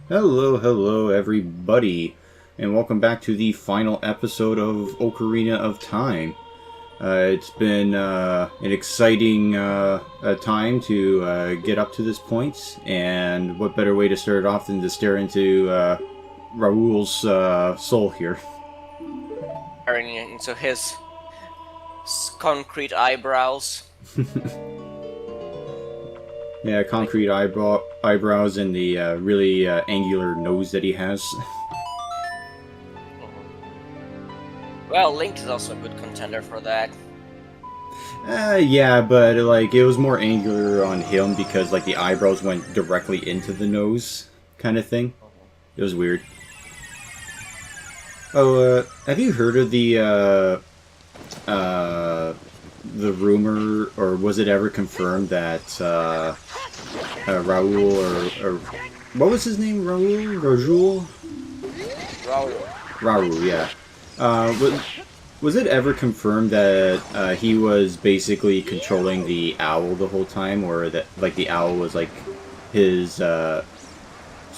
Hello, hello, everybody, and welcome back to the final episode of Ocarina of Time. It's been an exciting time to get up to this point, and what better way to start it off than to stare into Raoul's soul here. Staring into his concrete eyebrows. Yeah, concrete eyebrows and the really angular nose that he has. Well, Link is also a good contender for that. Yeah, but like it was more angular on him because like the eyebrows went directly into the nose, kind of thing. It was weird. Oh, have you heard of the rumor, or was it ever confirmed that Raoul or what was his name? Raoul? Raoul, yeah. Was it ever confirmed that he was basically controlling the owl the whole time, or that like the owl was like his sort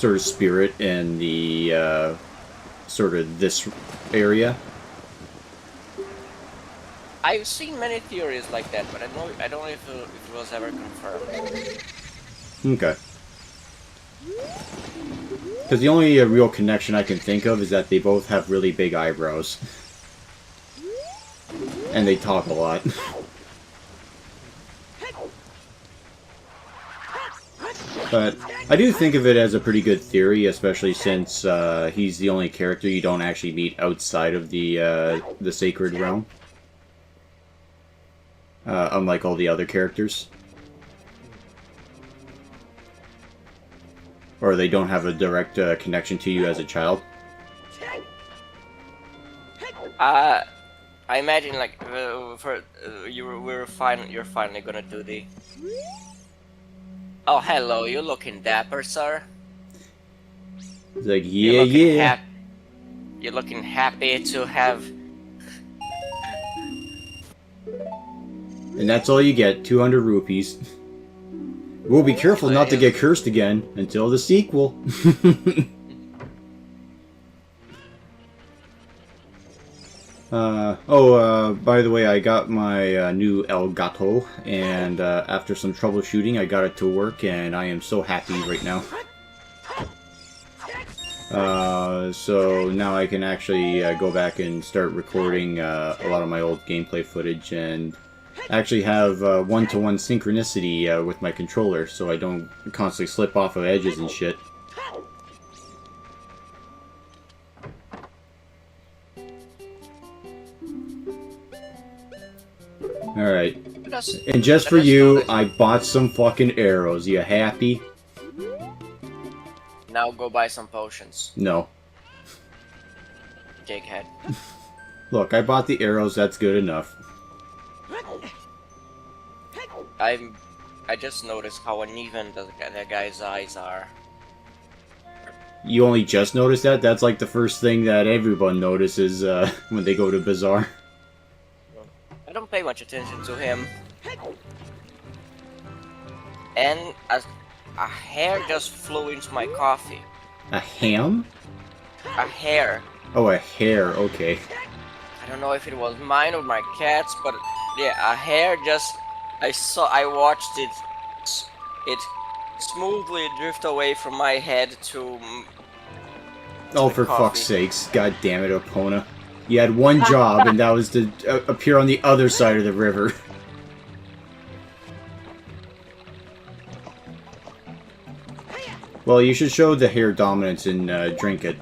of spirit in the sort of this area? I've seen many theories like that, but I don't know if it was ever confirmed. Okay. Because the only real connection I can think of is that they both have really big eyebrows. And they talk a lot. But I do think of it as a pretty good theory, especially since he's the only character you don't actually meet outside of the Sacred Realm. Unlike all the other characters. Or they don't have a direct connection to you as a child. I imagine like you're finally gonna do the. Oh, hello! You're looking dapper, sir. It's like yeah. You're looking happy to have. And that's all you get, 200 rupees. We'll be careful not to get cursed again until the sequel. By the way, I got my new El Gato, and after some troubleshooting, I got it to work, and I am so happy right now. So now I can actually go back and start recording a lot of my old gameplay footage, and actually have one-to-one synchronicity with my controller, so I don't constantly slip off of edges and shit. Alright. And just for you, I bought some fucking arrows. You happy? Now go buy some potions. No. Jighead. Look, I bought the arrows, that's good enough. I just noticed how uneven the guy's eyes are. You only just noticed that? That's like the first thing that everyone notices when they go to Bazaar. I don't pay much attention to him. And a hair just flew into my coffee. A ham? A hair. Oh, a hair, okay. I don't know if it was mine or my cat's, but yeah, a hair just... I watched it smoothly drift away from my head to oh, for fuck's sakes. God damn it, Epona. You had one job, and that was to appear on the other side of the river. Well, you should show the hair dominance and drink it.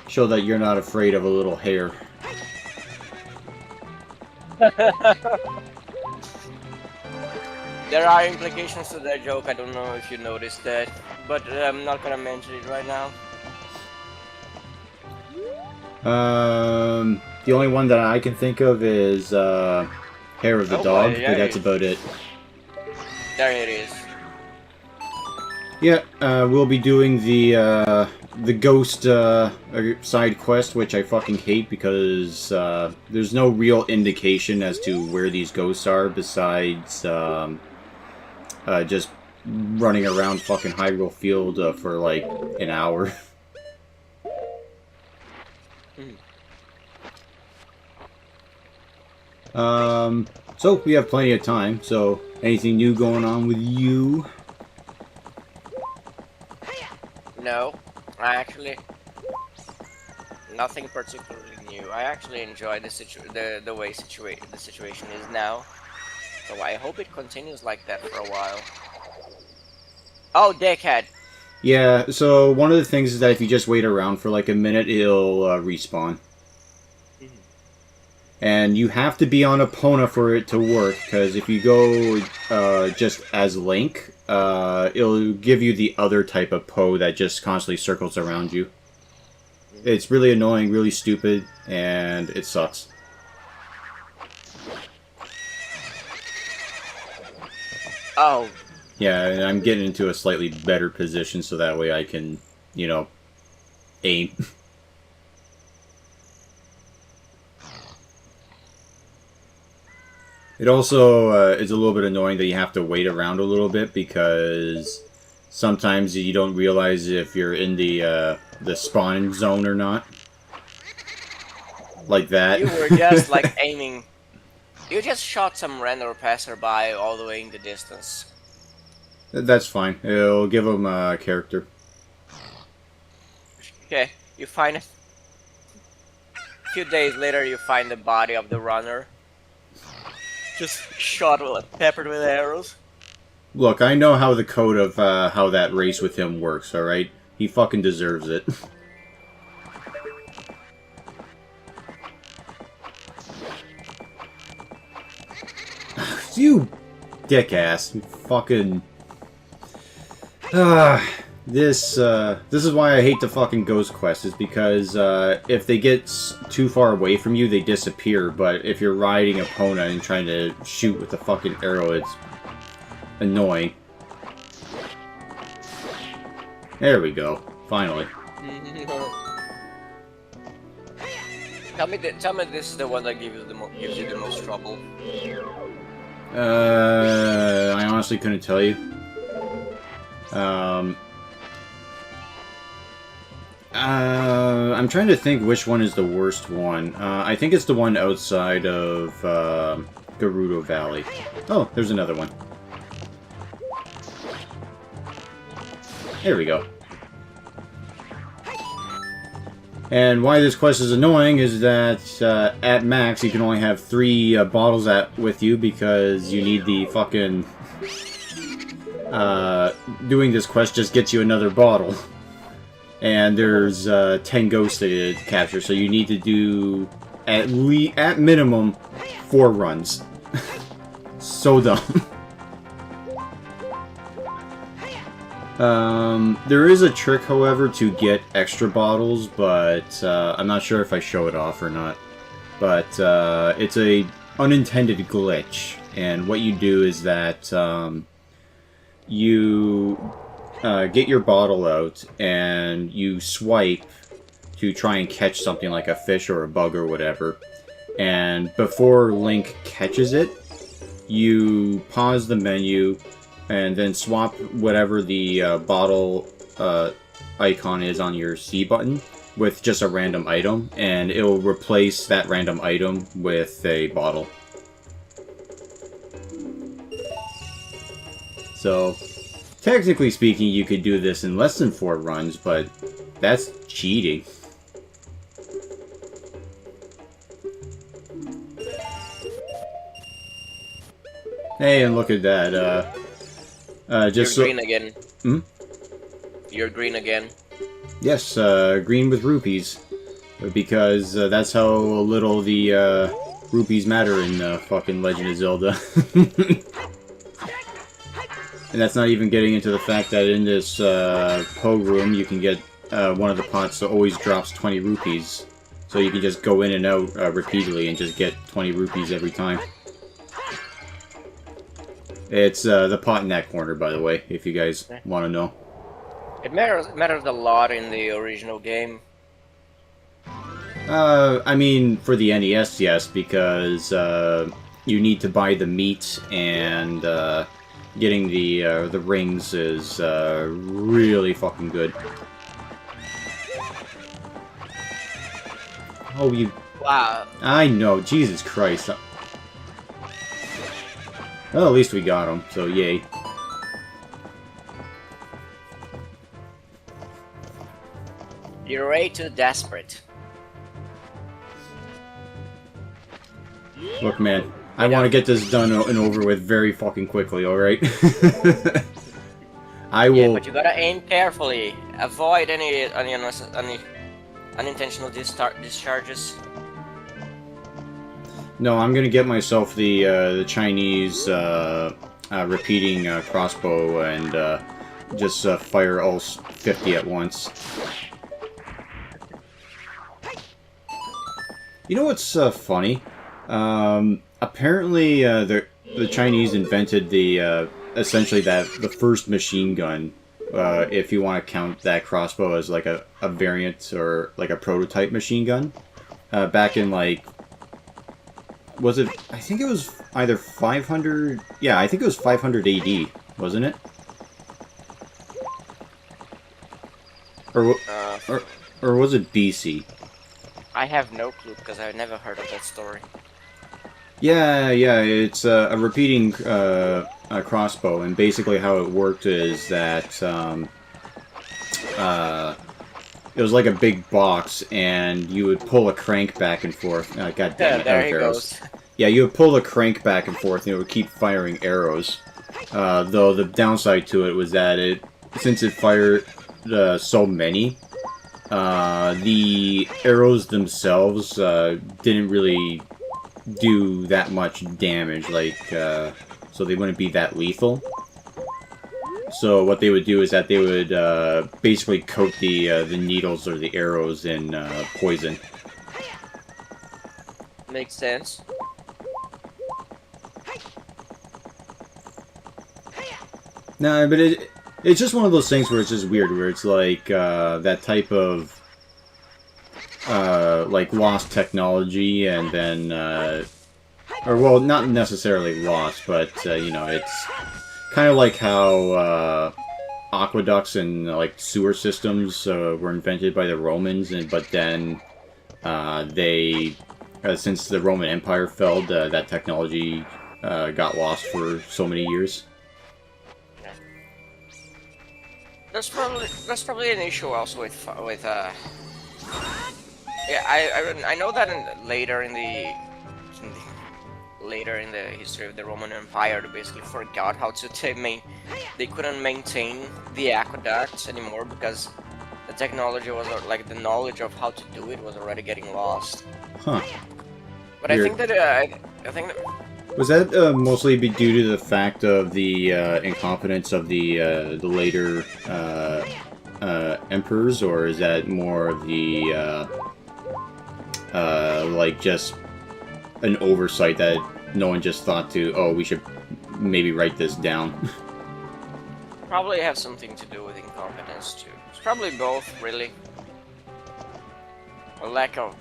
Show that you're not afraid of a little hair. There are implications to that joke, I don't know if you noticed that, but I'm not gonna mention it right now. The only one that I can think of is Hair of the Dog, but that's about it. There it is. Yeah, we'll be doing the ghost side quest, which I fucking hate because there's no real indication as to where these ghosts are besides just running around fucking Hyrule Field for like an hour. So we have plenty of time. So anything new going on with you? No, I actually nothing particularly new. I actually enjoy the way the situation is now. So I hope it continues like that for a while. Oh, dickhead! Yeah. So one of the things is that if you just wait around for like a minute, it'll respawn. And you have to be on Epona for it to work, because if you go just as Link, it'll give you the other type of Poe that just constantly circles around you. It's really annoying, really stupid, and it sucks. Oh. Yeah, and I'm getting into a slightly better position so that way I can, you know, aim. It also is a little bit annoying that you have to wait around a little bit because sometimes you don't realize if you're in the spawn zone or not. Like that. You were just like aiming. You just shot some random passerby all the way in the distance. That's fine. It'll give them a character. Okay, you find it. A few days later, you find the body of the runner. Just shot with, peppered with arrows. Look, I know how the code of how that race with him works, alright? He fucking deserves it. You dick-ass. You fucking... This is why I hate the fucking Ghost Quest, is because if they get too far away from you, they disappear, but if you're riding Epona and trying to shoot with the fucking arrow, it's annoying. There we go. Finally. Tell me this is the one that gives you the most trouble. I honestly couldn't tell you. I'm trying to think which one is the worst one. I think it's the one outside of Gerudo Valley. Oh, there's another one. There we go. And why this quest is annoying is that at max you can only have 3 bottles with you because you need the fucking... doing this quest just gets you another bottle. And there's 10 ghosts to capture, so you need to do at minimum 4 runs. So dumb. There is a trick, however, to get extra bottles, but I'm not sure if I show it off or not. But it's a unintended glitch, and what you do is that you get your bottle out and you swipe to try and catch something like a fish or a bug or whatever. And before Link catches it, you pause the menu and then swap whatever the bottle icon is on your C button with just a random item, and it'll replace that random item with a bottle. So, technically speaking, you could do this in less than 4 runs, but that's cheating. Hey, and look at that, just You're green again. Hmm? You're green again. Yes, green with rupees. Because that's how little the rupees matter in fucking Legend of Zelda. And that's not even getting into the fact that in this Poe room you can get one of the pots that always drops 20 rupees. So you can just go in and out repeatedly and just get 20 rupees every time. It's the pot in that corner, by the way, if you guys want to know. It matters a lot in the original game. I mean, for the NES, yes, because you need to buy the meat and getting the rings is really fucking good. Oh, you... Wow. I know, Jesus Christ. Well, at least we got him, so yay. You're way too desperate. Look, man, I want to get this done and over with very fucking quickly, alright? I will... Yeah, but you gotta aim carefully. Avoid any unintentional discharges. No, I'm gonna get myself the Chinese repeating crossbow and just fire all 50 at once. You know what's funny? Apparently, the Chinese invented the essentially the first machine gun. If you want to count that crossbow as like a variant or like a prototype machine gun, back in like, was it? I think it was either 500. Yeah, I think it was 500 AD, wasn't it? Or was it BC? I have no clue because I've never heard of that story. Yeah, it's a repeating crossbow, and basically how it worked is that it was like a big box, and you would pull a crank back and forth. God damn it, there he arrows. goes. Yeah, you would pull the crank back and forth, and it would keep firing arrows. Though the downside to it was that since it fired so many, the arrows themselves didn't really do that much damage, like, so they wouldn't be that lethal. So what they would do is that they would basically coat the needles or the arrows in poison. Makes sense. No, but it's just one of those things where it's just weird, where it's like that type of like lost technology, and then or well, not necessarily lost, but you know, it's kind of like how aqueducts and like sewer systems were invented by the Romans, but then they since the Roman Empire fell, that technology got lost for so many years. That's probably an issue also with yeah, I know that later in the history of the Roman Empire, they basically forgot how to they couldn't maintain the aqueducts anymore because the technology was like the knowledge of how to do it was already getting lost. Huh. But Weird. I think that Was that mostly due to the fact of the incompetence of the later emperors, or is that more of the like just an oversight that no one just thought to, oh, we should maybe write this down? probably have something to do with incompetence too. It's probably both, really. A lack of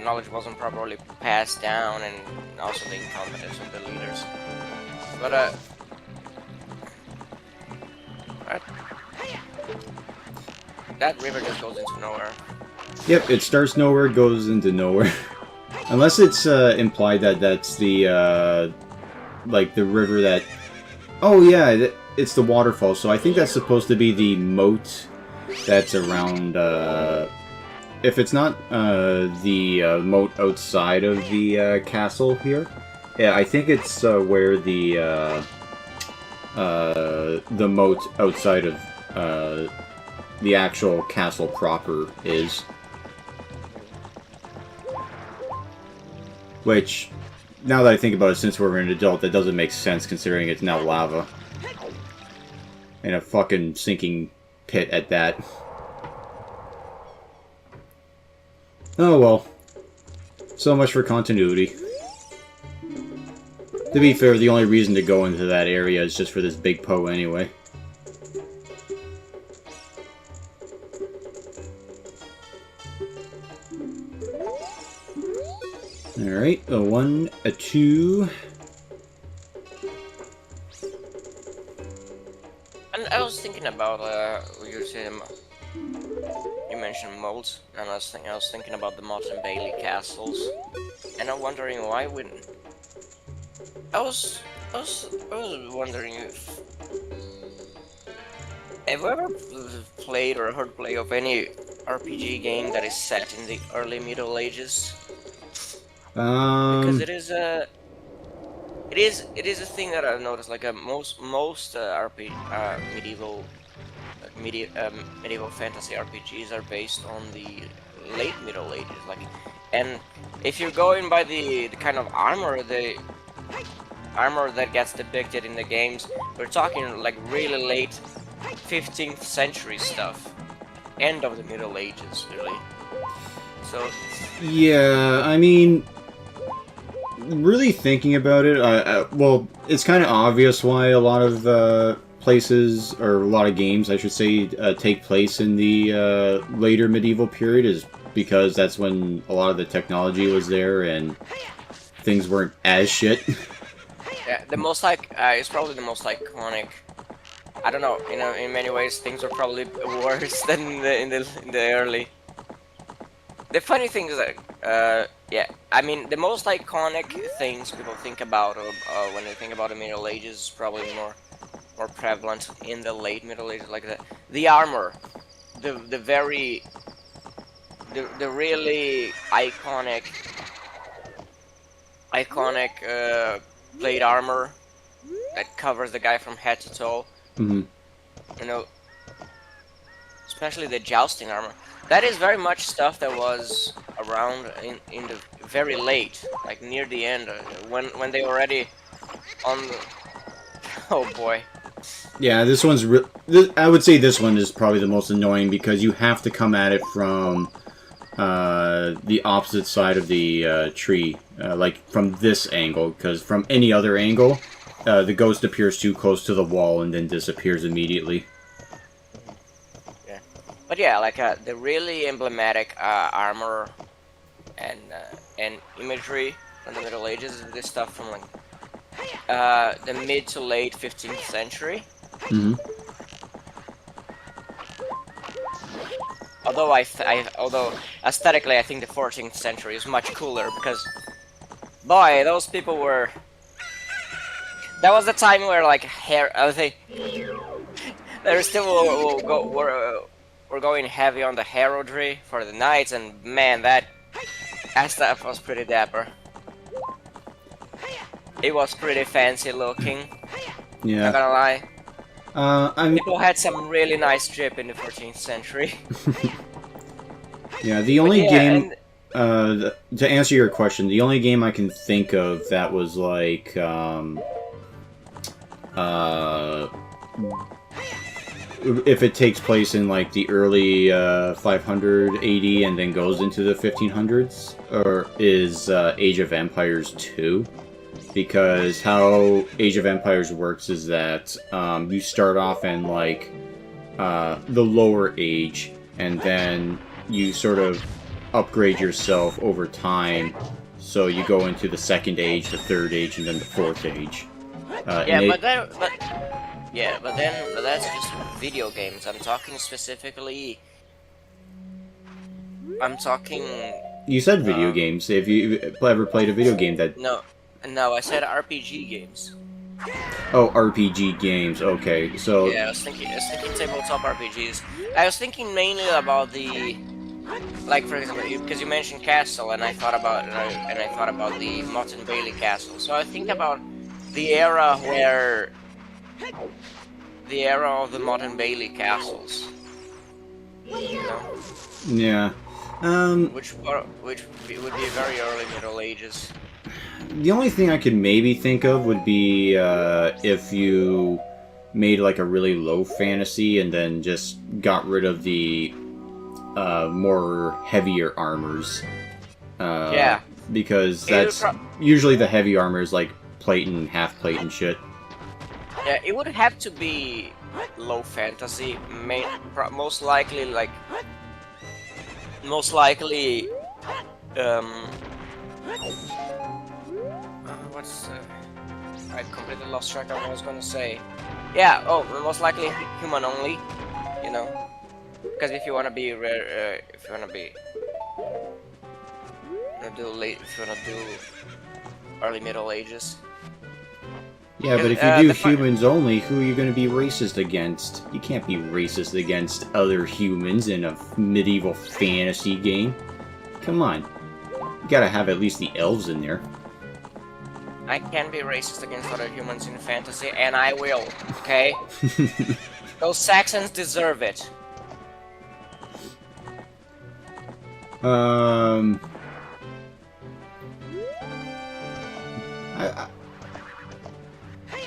knowledge wasn't properly passed down, and also the incompetence of the leaders. But that river just goes into nowhere. Yep, it starts nowhere, goes into nowhere. Unless it's implied that that's the like the river that... Oh yeah, it's the waterfall, so I think that's supposed to be the moat that's around... If it's not the moat outside of the castle here, yeah, I think it's where the moat outside of the actual castle proper is. Which, now that I think about it, since we're an adult, that doesn't make sense considering it's now lava. In a fucking sinking pit at that. Oh well. So much for continuity. To be fair, the only reason to go into that area is just for this big Poe anyway. Alright, a 1, a 2... And I was thinking about you said you mentioned molds, and I was thinking about the Motte and Bailey castles, and I'm wondering why wouldn't I was wondering if have you ever played or heard play of any RPG game that is set in the early Middle Ages? Because Um, it is a thing that I've noticed. Like most RPG medieval fantasy RPGs are based on the late Middle Ages. Like, and if you're going by the kind of armor that gets depicted in the games, we're talking like really late 15th century stuff, end of the Middle Ages, really. So yeah, I mean, really thinking about it, well, it's kind of obvious why a lot of places, or a lot of games, I should say, take place in the later medieval period, is because that's when a lot of the technology was there and things weren't as shit. yeah, the most like it's probably the most iconic. I don't know. You know, in many ways, things are probably worse than in the early. The funny thing is that, yeah, I mean, the most iconic things people think about when they think about the Middle Ages is probably more prevalent in the late Middle Ages, like the armor, the very the really iconic plate armor that covers the guy from head to toe. Hmm. You know, especially the jousting armor. That is very much stuff that was around in the very late, like near the end, when they already on the. Oh boy. Yeah, this one's I would say this one is probably the most annoying because you have to come at it from the opposite side of the tree, like from this angle, because from any other angle, the ghost appears too close to the wall and then disappears immediately. Yeah, but yeah, like the really emblematic armor and imagery from the Middle Ages is this stuff from like the mid to late 15th century. Hmm. Although aesthetically, I think the 14th century is much cooler because, boy, those people were. That was the time where like hair. I would say they still were going heavy on the heraldry for the knights, and man, that stuff was pretty dapper. It was pretty fancy looking. Yeah. Not gonna lie. I'm. People had some really nice drip in the 14th century. Yeah, the only yeah, game. To answer your question, the only game I can think of that was like if it takes place in like the early 500 AD and then goes into the 1500s, or is Age of Empires 2. Because how Age of Empires works is that you start off in like the lower age, and then you sort of upgrade yourself over time. So you go into the second age, the third age, and then the fourth age. Yeah, but that's just video games. I'm talking specifically. I'm talking. You said video games. Have you ever played a video game that? No, I said RPG games. Oh, RPG games. Okay, so Yeah, I was thinking tabletop RPGs. I was thinking mainly about the, like for example, because you mentioned castle, and I thought about the Motte and Bailey castle. So I think about the era of the Motte and Bailey castles. You know? yeah. Which would be very early Middle Ages. The only thing I could maybe think of would be if you made like a really low fantasy and then just got rid of the more heavier armors. Yeah. Because that's usually the heavy armor is like plate and half plate and shit. Yeah, it would have to be low fantasy, most likely what's I completely lost track of what I was gonna say. Yeah. Oh, most likely human only. You know, because if you wanna be rare, if you wanna be, do late, if you wanna do early Middle Ages. Yeah, but 'Cause, if you do the fun. humans only, who are you going to be racist against? You can't be racist against other humans in a medieval fantasy game. Come on. You gotta have at least the elves in there. I can be racist against other humans in fantasy, and I will. Okay. Those Saxons deserve it. um...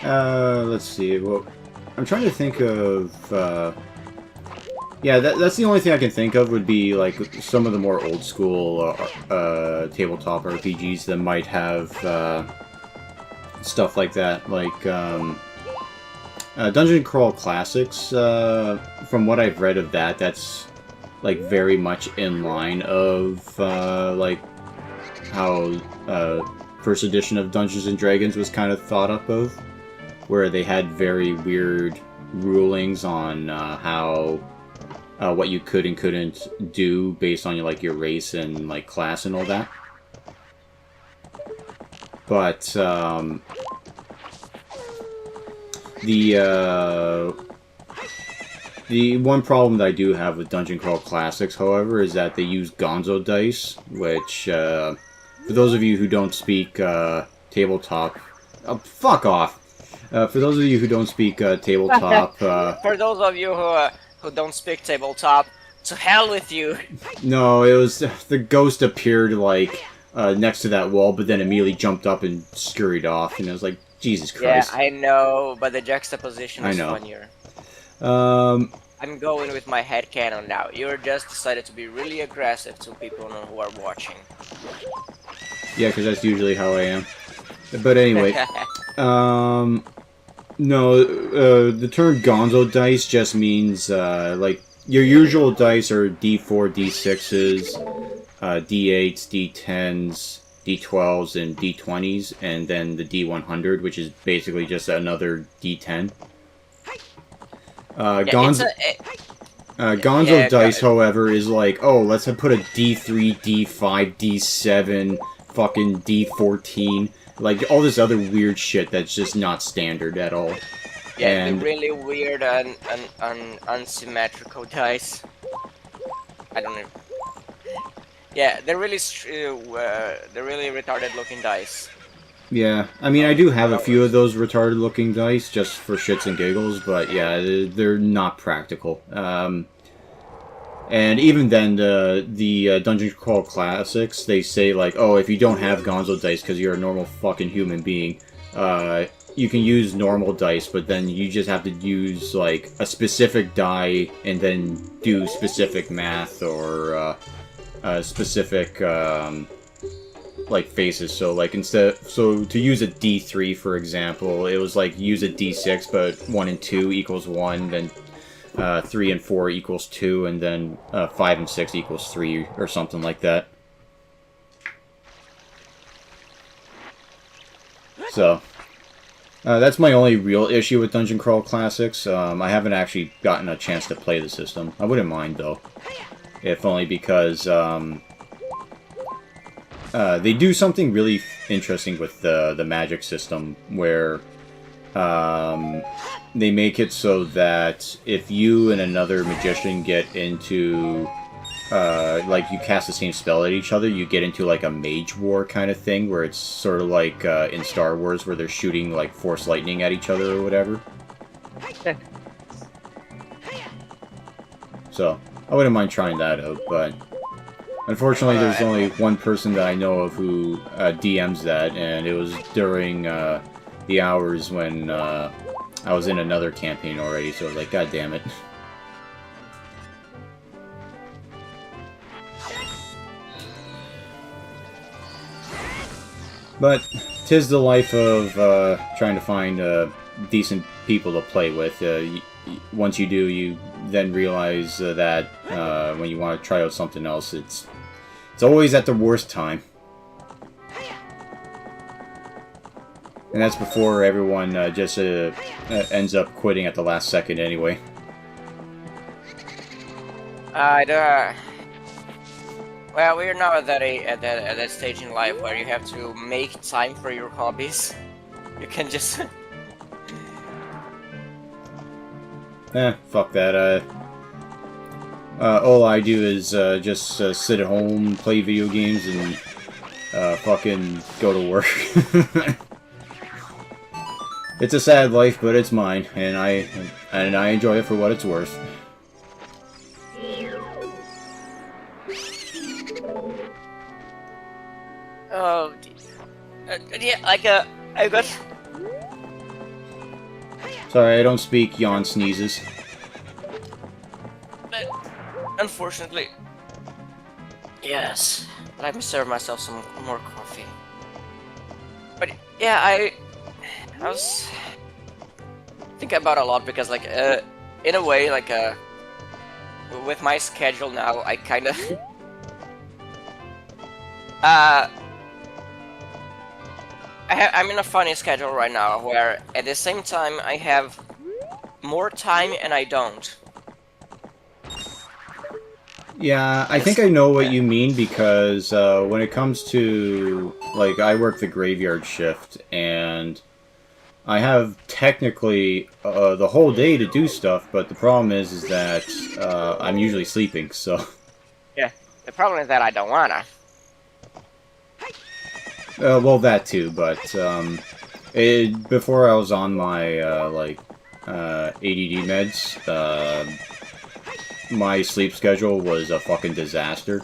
let's see. Well, I'm trying to think of. Yeah, that's the only thing I can think of would be like some of the more old school tabletop RPGs that might have stuff like that, like Dungeon Crawl Classics. From what I've read of that, that's like very much in line of like how first edition of Dungeons and Dragons was kind of thought up of, where they had very weird rulings on how what you could and couldn't do based on like your race and like class and all that. But the one problem that I do have with Dungeon Crawl Classics, however, is that they use Gonzo dice, which for those of you who don't speak tabletop, fuck off. For those of you who don't speak tabletop, For those of you who don't speak tabletop, to hell with you. no, it was the ghost appeared like next to that wall, but then immediately jumped up and scurried off, and I was like, Jesus Christ. Yeah, I know, but the juxtaposition is I know. funnier. Um, I'm going with my headcanon now. You just decided to be really aggressive to people who are watching. yeah, because that's usually how I am. But anyway, no, the term Gonzo dice just means like your usual dice are D4, D6s, D8s, D10s, D12s, and D20s, and then the D100, which is basically just another D10. Gonzo dice, however, is like, oh, let's put a D3, D5, D7, fucking D14, like all this other weird shit that's just not standard at all. Yeah, and the really weird and unsymmetrical dice. I don't know. Yeah, they're really retarded looking dice. yeah, I mean, I do have a few of those retarded looking dice just for shits and giggles, but yeah, they're not practical. And even then, the Dungeon Crawl Classics, they say like, oh, if you don't have Gonzo dice because you're a normal fucking human being, you can use normal dice, but then you just have to use like a specific die and then do specific math or specific like faces. So like so to use a D3 for example, it was like use a D6, but 1 and 2 equals 1, then 3 and 4 equals 2, and then 5 and 6 equals 3, or something like that. So, that's my only real issue with Dungeon Crawl Classics. I haven't actually gotten a chance to play the system. I wouldn't mind, though. If only because they do something really interesting with the magic system, where they make it so that if you and another magician get into, like, you cast the same spell at each other, you get into, like, a mage war kind of thing, where it's sort of like in Star Wars, where they're shooting, like, force lightning at each other or whatever. So, I wouldn't mind trying that out, but unfortunately there's only one person that I know of who DMs that, and it was during the hours when I was in another campaign already, so I was like, god damn it. But 'tis the life of trying to find decent people to play with. Once you do, you then realize that when you want to try out something else, it's always at the worst time. And that's before everyone just ends up quitting at the last second anyway. Well, we're now at that stage in life where you have to make time for your hobbies. You can just... Fuck that. All I do is just sit at home, play video games, and fucking go to work. It's a sad life, but it's mine, and I enjoy it for what it's worth. Oh, yeah, I got... Sorry, I don't speak yawn sneezes. But, unfortunately... Yes, let me serve myself some more coffee. But, yeah, I was thinking about it a lot because, like, in a way, like, with my schedule now, I kind of... I'm in a funny schedule right now, where at the same time I have more time and I don't. Yeah, I think I know what you mean, because when it comes to, like, I work the graveyard shift, and I have technically the whole day to do stuff, but the problem is that I'm usually sleeping, so... Yeah, the problem is that I don't wanna. Well, that too, but before I was on my ADD meds, my sleep schedule was a fucking disaster,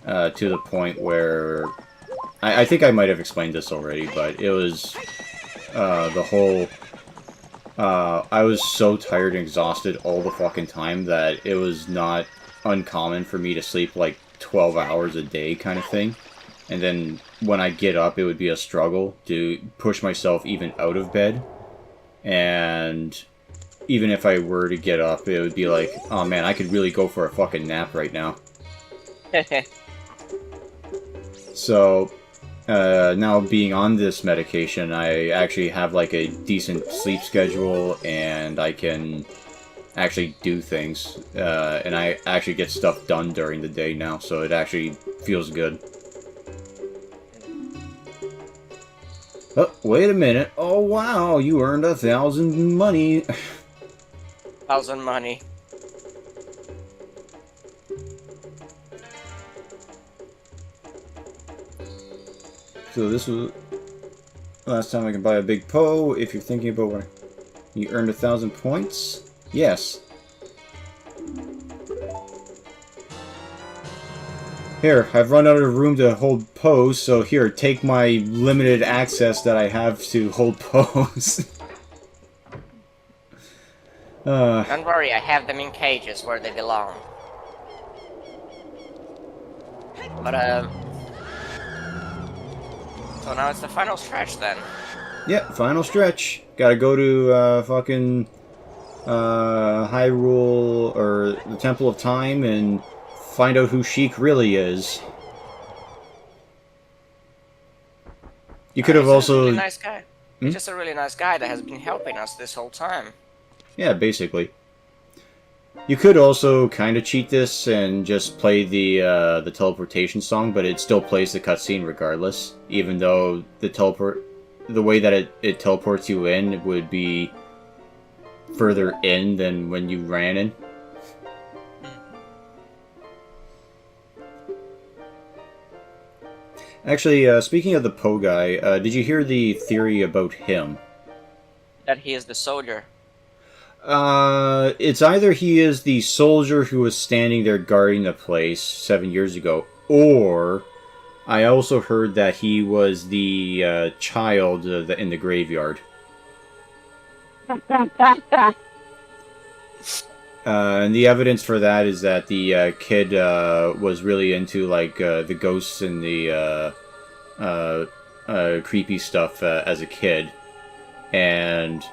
to the point where I think I might have explained this already, but it was the whole I was so tired and exhausted all the fucking time that it was not uncommon for me to sleep like 12 hours a day kind of thing. And then when I get up, it would be a struggle to push myself even out of bed. And even if I were to get up, it would be like, oh man, I could really go for a fucking nap right now. So, now being on this medication, I actually have like a decent sleep schedule, and I can actually do things. And I actually get stuff done during the day now, so it actually feels good. Oh, wait a minute. Oh, wow, you earned 1,000 money. 1,000 money. So this was the last time I can buy a big Poe. If you're thinking about what you earned 1,000 points, yes. Here, I've run out of room to hold Poes, so here, take my limited access that I have to hold Poes. Don't worry, I have them in cages where they belong. But, so now it's the final stretch, then. Yep, final stretch. Gotta go to, fucking, Hyrule, or the Temple of Time, and find out who Sheik really is. You could have also... He's a really nice guy. He's just a really nice guy that has been helping us this whole time. Yeah, basically. You could also kind of cheat this and just play the teleportation song, but it still plays the cutscene regardless, even though the way that it teleports you in would be further in than when you ran in. Actually, speaking of the Poe guy, did you hear the theory about him? That he is the soldier. It's either he is the soldier who was standing there guarding the place 7 years ago, or I also heard that he was the child in the graveyard. And the evidence for that is that the kid was really into like the ghosts and the creepy stuff as a kid, and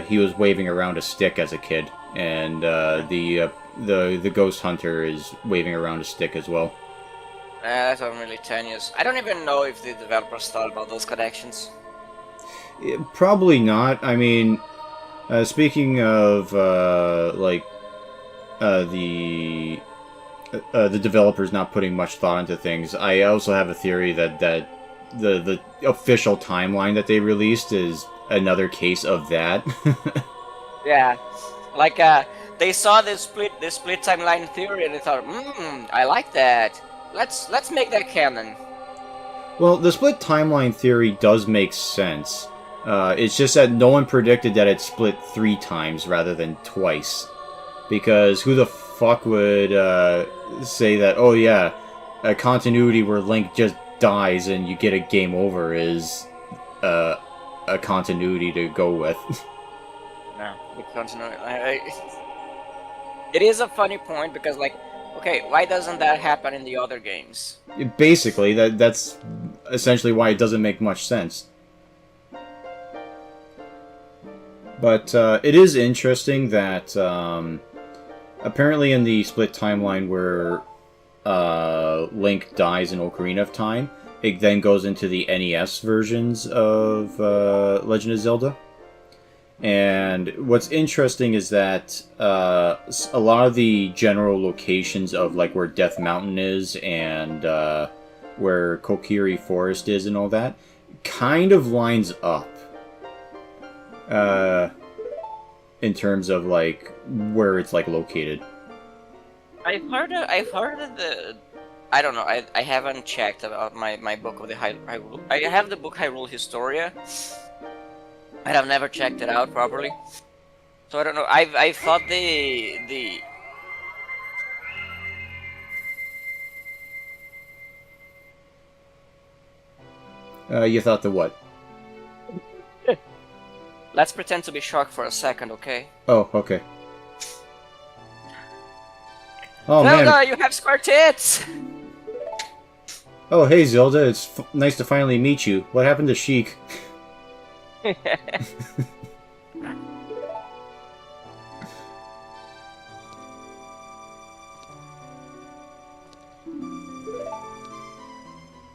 he was waving around a stick as a kid, and the ghost hunter is waving around a stick as well. That's really tenuous. I don't even know if the developers thought about those connections. Probably not. I mean, speaking of the developers not putting much thought into things, I also have a theory that the official timeline that they released is another case of that. Yeah, like they saw the split timeline theory and they thought, I like that. Let's make that canon. Well, the split timeline theory does make sense. It's just that no one predicted that it split 3 times rather than twice. Because who the fuck would say that, oh yeah, a continuity where Link just dies and you get a game over is a continuity to go with. No, the continuity. It is a funny point because, like, okay, why doesn't that happen in the other games? Basically, that's essentially why it doesn't make much sense. But it is interesting that apparently in the split timeline where Link dies in Ocarina of Time, it then goes into the NES versions of Legend of Zelda. And what's interesting is that a lot of the general locations of like where Death Mountain is and where Kokiri Forest is and all that kind of lines up in terms of like where it's like located. I've heard of the. I don't know. I haven't checked about my book of the Hyrule. I have the book Hyrule Historia, and I've never checked it out properly. So I don't know. I thought the You thought the what? Let's pretend to be shocked for a second, okay? Oh, okay. Oh Zelda, man! you have square tits. Oh hey Zelda, it's nice to finally meet you. What happened to Sheik?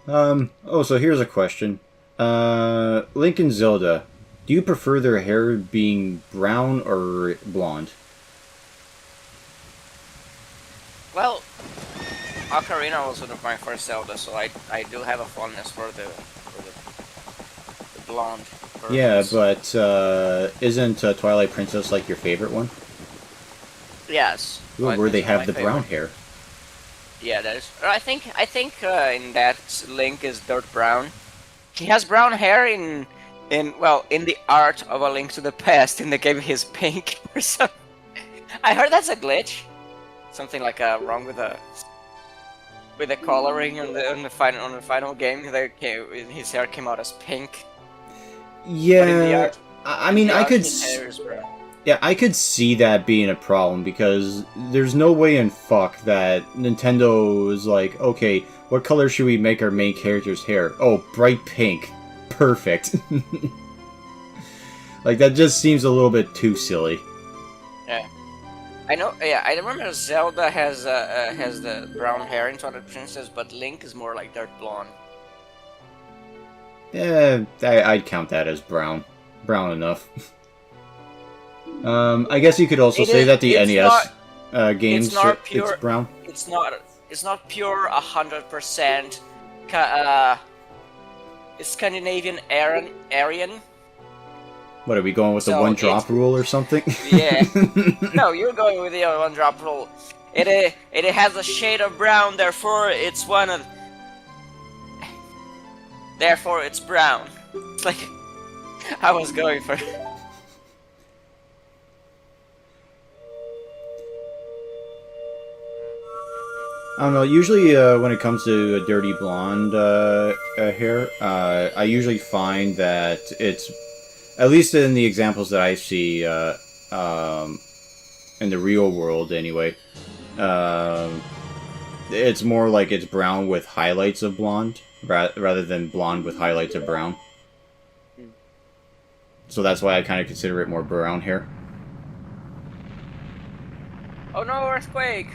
Oh, so here's a question. Link and Zelda, do you prefer their hair being brown or blonde? Well, Ocarina was one of my first Zelda, so I do have a fondness for the blonde versions. Yeah, but isn't Twilight Princess like your favorite one? Yes. Where they have the brown hair. Yeah, that is. I think in that Link is dirt brown. He has brown hair in the art of A Link to the Past in the game he's pink or something. I heard that's a glitch. Something like wrong with the coloring on the final game. His hair came out as pink. Yeah, I mean, I could. Yeah, I could see that being a problem because there's no way in fuck that Nintendo is like, okay, what color should we make our main character's hair? Oh, bright pink. Perfect. Like, that just seems a little bit too silly. Yeah. I know, yeah, I remember Zelda has the brown hair in Twilight Princess, but Link is more like dark blonde. Yeah, I'd count that as brown. Brown enough. I guess you could also say that the NES games it's brown. It's not pure 100% Scandinavian Aryan. What, are we going with the one drop rule or something? Yeah. No, you're going with the one drop rule. It has a shade of brown, therefore it's one of. Therefore it's brown. It's like I was going for. I don't know, usually when it comes to a dirty blonde hair, I usually find that it's, at least in the examples that I see in the real world anyway, it's more like it's brown with highlights of blonde, rather than blonde with highlights of brown. So that's why I kind of consider it more brown hair. Oh no, earthquake!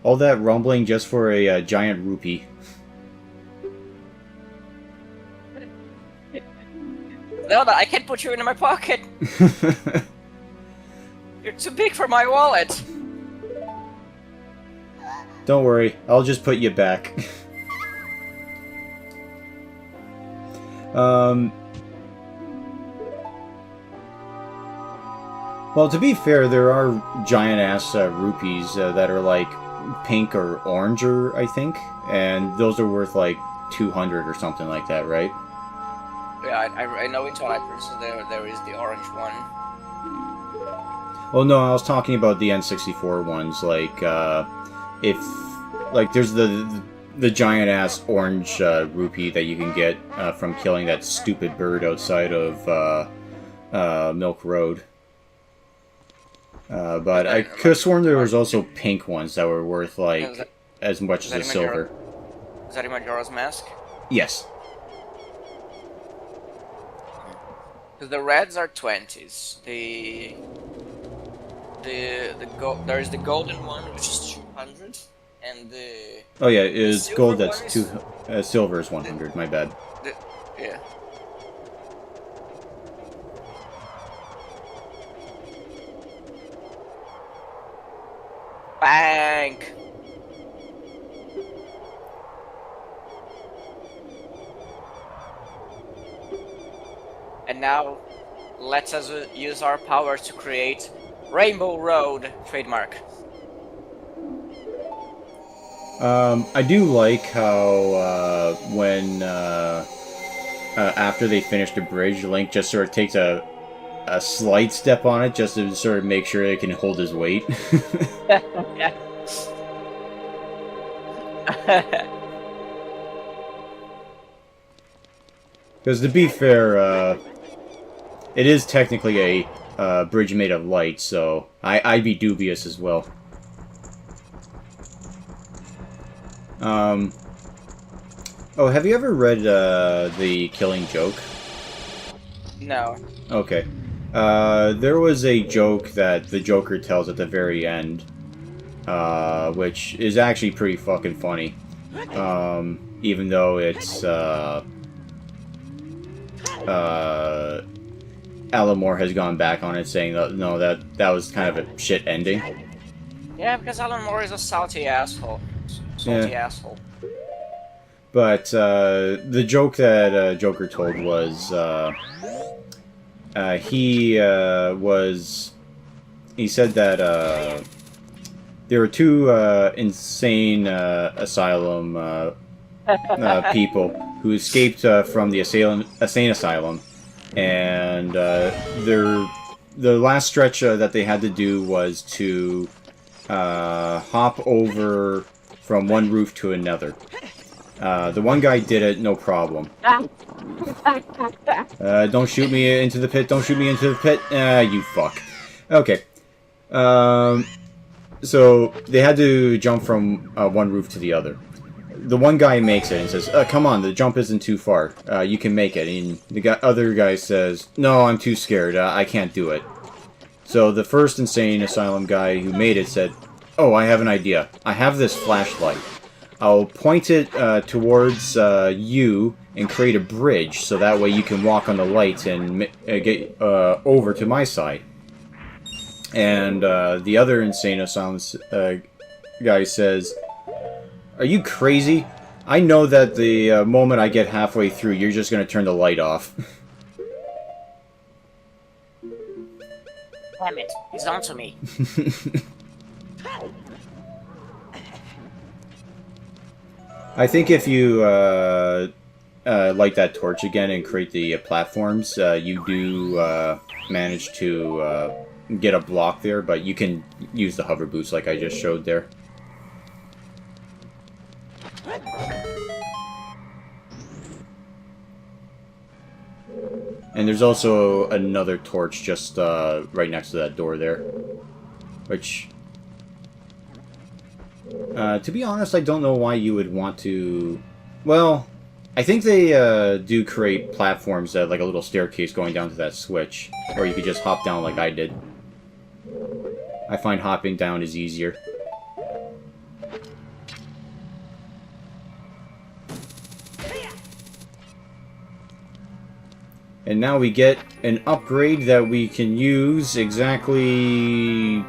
All that rumbling just for a giant rupee. Zelda, I can't put you in my pocket. You're too big for my wallet. Don't worry, I'll just put you back. Well, to be fair, there are giant-ass rupees that are like pink or oranger, I think, and those are worth like 200 or something like that, right? Yeah, I know in Twilight Princess there is the orange one. Oh no, I was talking about the N64 ones, like, if, like, there's the giant-ass orange rupee that you can get from killing that stupid bird outside of Milk Road. But I could have sworn there was also pink ones that were worth, like, as much as a silver. Is that in Majora's Mask? Yes. Because the reds are 20s. There is the golden one, which is 200, and the... Oh yeah, it is gold that's is, silver is 100, my bad. Yeah. Bank! And now, let us use our power to create Rainbow Road trademark. I do like how when after they finish the bridge, Link just sort of takes a slight step on it just to sort of make sure it can hold his weight. Because to be fair, it is technically a bridge made of light, so I'd be dubious as well. Oh, have you ever read The Killing Joke? No. Okay. There was a joke that the Joker tells at the very end, which is actually pretty fucking funny. Even though it's, Alan Moore has gone back on it, saying that, no, that was kind of a shit ending. Yeah, because Alan Moore is a salty asshole. Salty asshole. But, the joke that Joker told was, he said that, there were two, insane, asylum, people who escaped, from the insane asylum, and, the last stretch, that they had to do was to, hop over from one roof to another. The one guy did it, no problem. Don't shoot me into the pit, don't shoot me into the pit. You fuck. Okay. So, they had to jump from one roof to the other. The one guy makes it and says, come on, the jump isn't too far. You can make it. And the other guy says, no, I'm too scared. I can't do it. So, the first insane asylum guy who made it said, oh, I have an idea. I have this flashlight. I'll point it towards you and create a bridge, so that way you can walk on the light and get over to my side. And the other insane asylum guy says, are you crazy? I know that the moment I get halfway through, you're just going to turn the light off. Damn it, he's onto me. I think if you light that torch again and create the platforms, you do manage to get a block there, but you can use the hover boost like I just showed there. And there's also another torch just right next to that door there, which... to be honest, I don't know why you would want to... Well, I think they do create platforms that like a little staircase going down to that switch, or you could just hop down like I did. I find hopping down is easier. And now we get an upgrade that we can use exactly...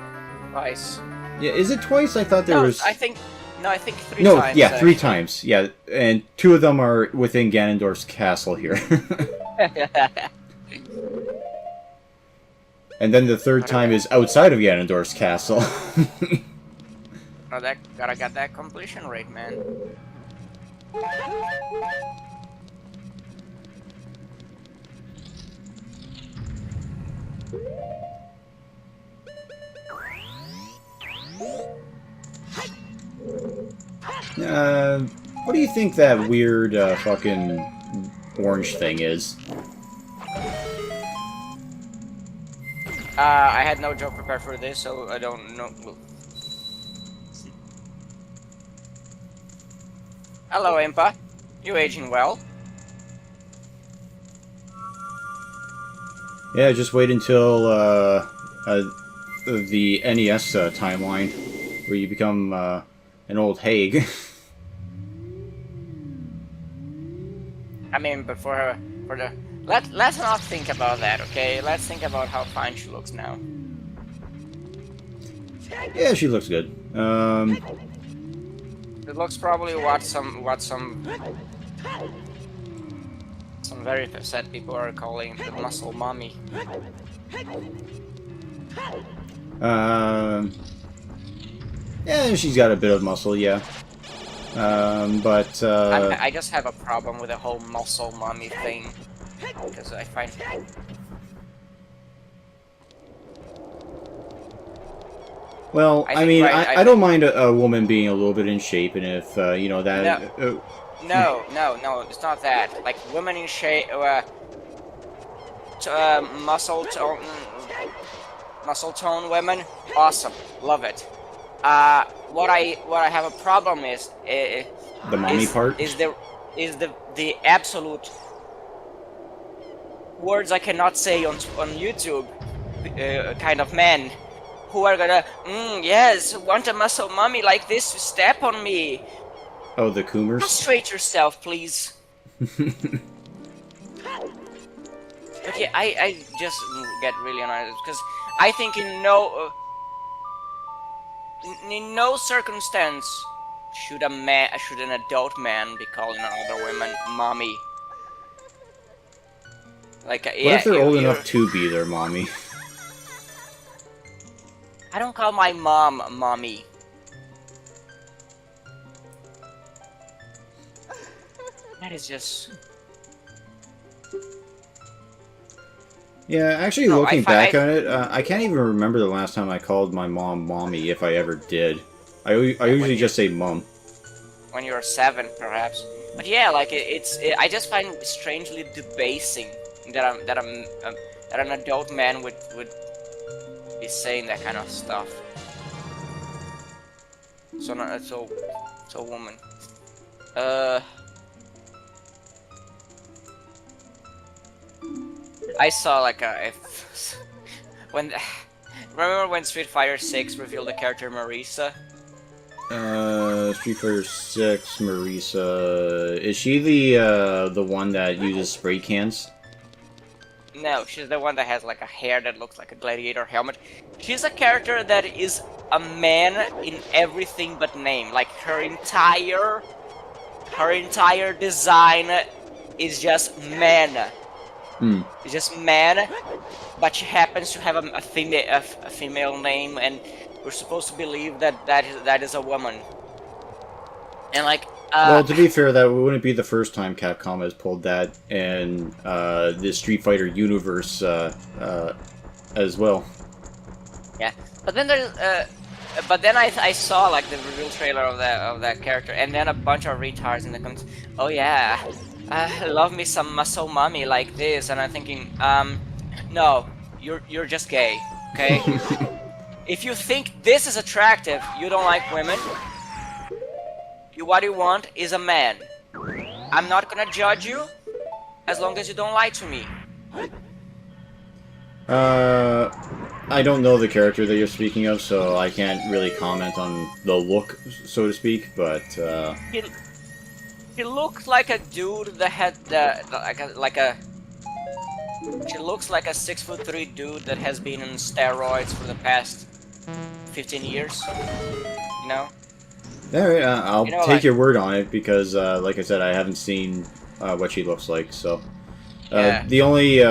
Twice. Yeah, is it twice? I thought there was... I think 3 no, times. yeah, 3 times. Yeah, and 2 of them are within Ganondorf's castle here. And then the 3rd time is outside of Ganondorf's castle. Oh, gotta get that completion rate, man. What do you think that weird fucking orange thing is? I had no joke prepared for this, so I don't know. Hello, Impa. You aging well? Yeah, just wait until the NES timeline, where you become an old hag. I mean, but for the let's not think about that, okay? Let's think about how fine she looks now. Yeah, she looks good. It looks probably what some very upset people are calling the muscle mommy. Yeah, she's got a bit of muscle, yeah. But I just have a problem with the whole muscle mommy thing, because I find. Well, I mean, I don't mind a woman being a little bit in shape, and if, you know, that... No, it's not that. Like, women in shape, muscle tone women, awesome, love it. What I have a problem is... the mommy part? Is the absolute words I cannot say on YouTube, kind of men. Who are gonna, yes, want a muscle mommy like this to step on me. Oh, the Coomers? Prostrate yourself, please. Okay, I just get really annoyed because I think in no circumstance should an adult man be calling other women mommy. Like, what if they're old enough to be their mommy? I don't call my mom mommy. That is just... Yeah, actually, looking back on it, I can't even remember the last time I called my mom mommy, if I ever did. I usually just say mom. When you're 7, perhaps. But yeah, like I just find it strangely debasing that an adult man would be saying that kind of stuff. So woman. I saw like remember when Street Fighter 6 revealed the character Marisa? Street Fighter 6, Marisa. Is she the one that uses spray cans? No, she's the one that has like a hair that looks like a gladiator helmet. She's a character that is a man in everything but name. Like her entire design is just man. It's just man, but she happens to have a female name, and we're supposed to believe that is a woman. And like, well, to be fair, that wouldn't be the first time Capcom has pulled that in the Street Fighter universe as well. Yeah, but then there's I saw like the reveal trailer of that character, and then a bunch of retards in the comments. Oh yeah, love me some muscle mommy like this, and I'm thinking, no, you're just gay, okay? If you think this is attractive, you don't like women. What you want is a man. I'm not gonna judge you as long as you don't lie to me. I don't know the character that you're speaking of, so I can't really comment on the look, so to speak, but he looked like a dude that had like a She looks like a 6'3" dude that has been on steroids for the past 15 years. You know? Alright, I'll You know, take your word on it because, like I said, I haven't seen what she looks like, so... Yeah. The only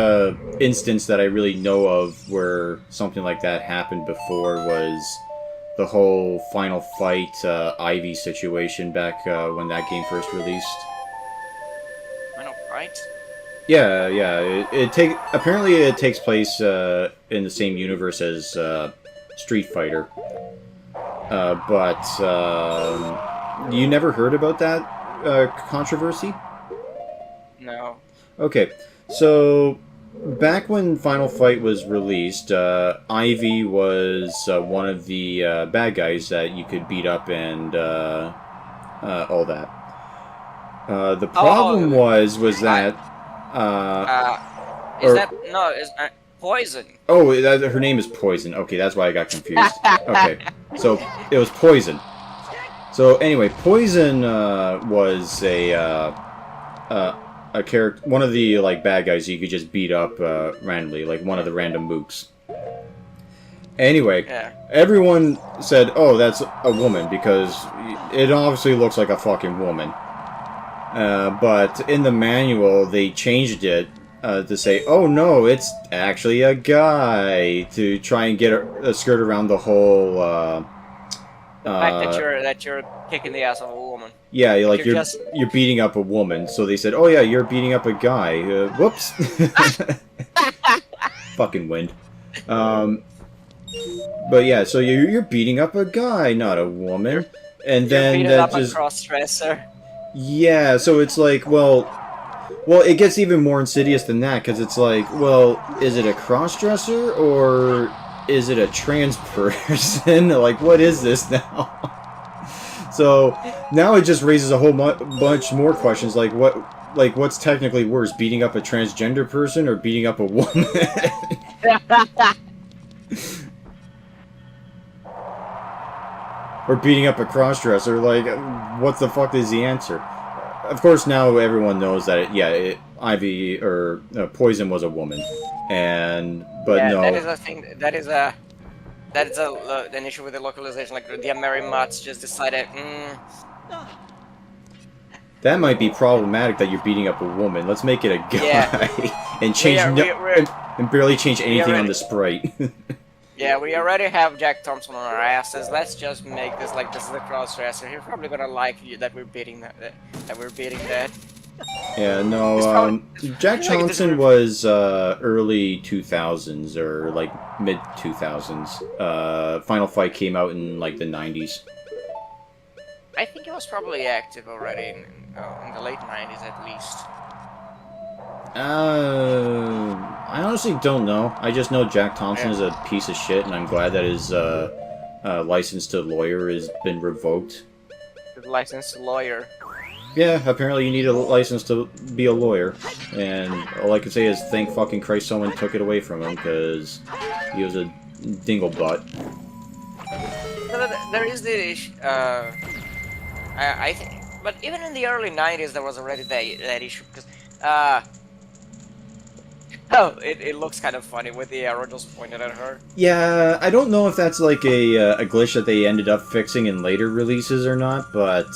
instance that I really know of where something like that happened before was the whole Final Fight Ivy situation back when that game first released. Final Fight? Yeah, yeah. Apparently it takes place in the same universe as Street Fighter. But you never heard about that controversy? No. Okay, so back when Final Fight was released, Ivy was one of the bad guys that you could beat up and all that. The problem was that Is that no? Is Poison? Oh, her name is Poison. Okay, that's why I got confused. Okay, so it was Poison. So anyway, Poison was a character, one of the like bad guys you could just beat up randomly, like one of the random mooks. Anyway, everyone said, "Oh, that's a woman," because it obviously looks like a fucking woman. But in the manual, they changed it to say, "Oh no, it's actually a guy," to try and get a skirt around the whole. The fact that you're kicking the ass of a woman. Yeah, you're beating up a woman. So they said, "Oh yeah, you're beating up a guy." Whoops. Fucking wind. But yeah, so you're beating up a guy, not a woman. And then beating up a cross-dresser. Yeah, so it's like, well, it gets even more insidious than that, because it's like, well, is it a cross-dresser or is it a trans person? Like, what is this now? So now it just raises a whole bunch more questions, like what's technically worse, beating up a transgender person or beating up a woman? Or beating up a crossdresser? Like, what the fuck is the answer? Of course, now everyone knows that Ivy or Poison was a woman, but no. That is a thing. That is an issue with the localization. Like the Amerimats just decided. That might be problematic that you're beating up a woman. Let's make it a guy and change and barely change anything on the sprite. Yeah, we already have Jack Thompson on our asses. Let's just make this like this is a cross-dresser. He's probably gonna like you that we're beating that. Yeah, no. Jack Thompson was early 2000s or like mid 2000s. Final Fight came out in like the 90s. I think he was probably active already in the late 90s at least. I honestly don't know. I just know Jack Thompson is a piece of shit, and I'm glad that his license to lawyer has been revoked. His license to lawyer? Yeah, apparently you need a license to be a lawyer, and all I can say is thank fucking Christ someone took it away from him, because he was a dinglebutt. There is the issue, I think, but even in the early 90s there was already that issue, because, it looks kind of funny with the arrow just pointed at her. Yeah, I don't know if that's like a glitch that they ended up fixing in later releases or not, but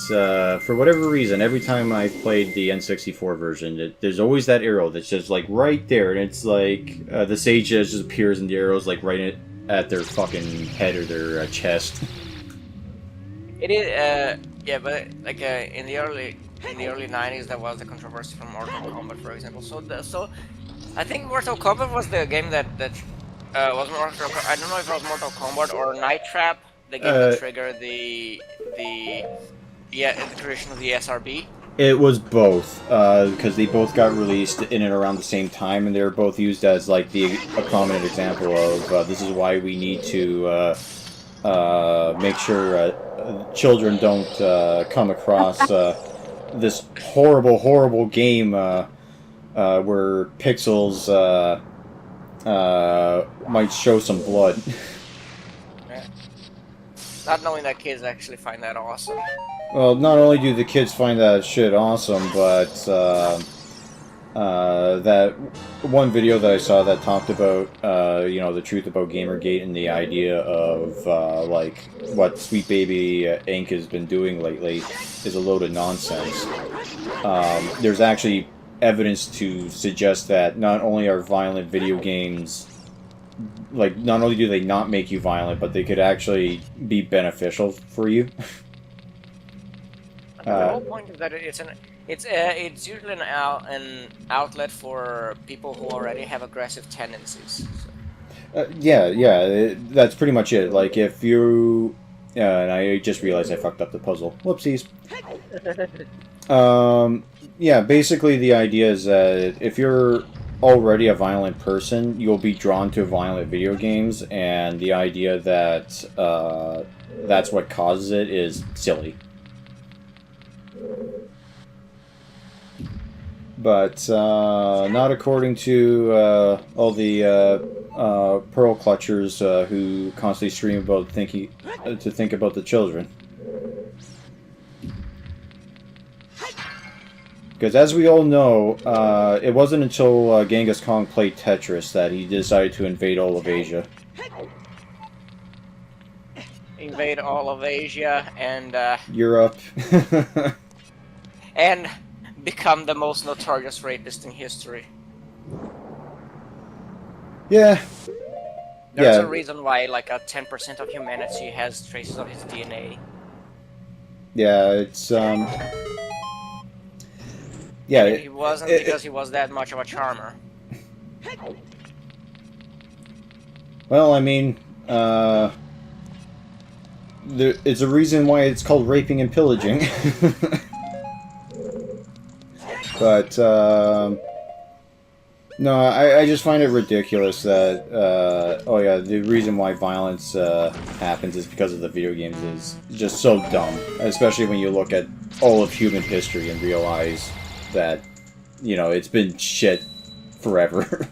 for whatever reason, every time I've played the N64 version, there's always that arrow that's just like right there, and it's like the sage just appears and the arrow's like right at their fucking head or their chest. It is, yeah, but like in the early 90s, there was the controversy from Mortal Kombat, for example. So I think Mortal Kombat was the game that was Mortal. I don't know if it was Mortal Kombat or Night Trap, the game that triggered the creation of the SRB. It was both, because they both got released in and around the same time, and they were both used as like a prominent example of this is why we need to make sure children don't come across this horrible game where pixels might show some blood. Yeah. Not knowing that kids actually find that awesome. Well, not only do the kids find that shit awesome, but that one video that I saw that talked about, you know, the truth about Gamergate and the idea of, like, what Sweet Baby Inc. has been doing lately is a load of nonsense. There's actually evidence to suggest that not only are violent video games, like, not only do they not make you violent, but they could actually be beneficial for you. The whole point is that it's usually an outlet for people who already have aggressive tendencies. So. Yeah, that's pretty much it. Like, if you... and I just realized I fucked up the puzzle. Whoopsies. Yeah, basically the idea is that if you're already a violent person, you'll be drawn to violent video games, and the idea that that's what causes it is silly. But not according to all the pearl clutchers who constantly stream about to think about the children. Because as we all know, it wasn't until Genghis Khan played Tetris that he decided to invade all of Asia. Invade all of Asia and Europe. and become the most notorious rapist in history. Yeah. There's a reason why like 10% of humanity has traces of his DNA. Yeah, it's yeah. It wasn't because he was that much of a charmer. Well, I mean, it's a reason why it's called raping and pillaging. But, no, I just find it ridiculous that, oh yeah, the reason why violence happens is because of the video games is just so dumb. Especially when you look at all of human history and realize that, you know, it's been shit forever.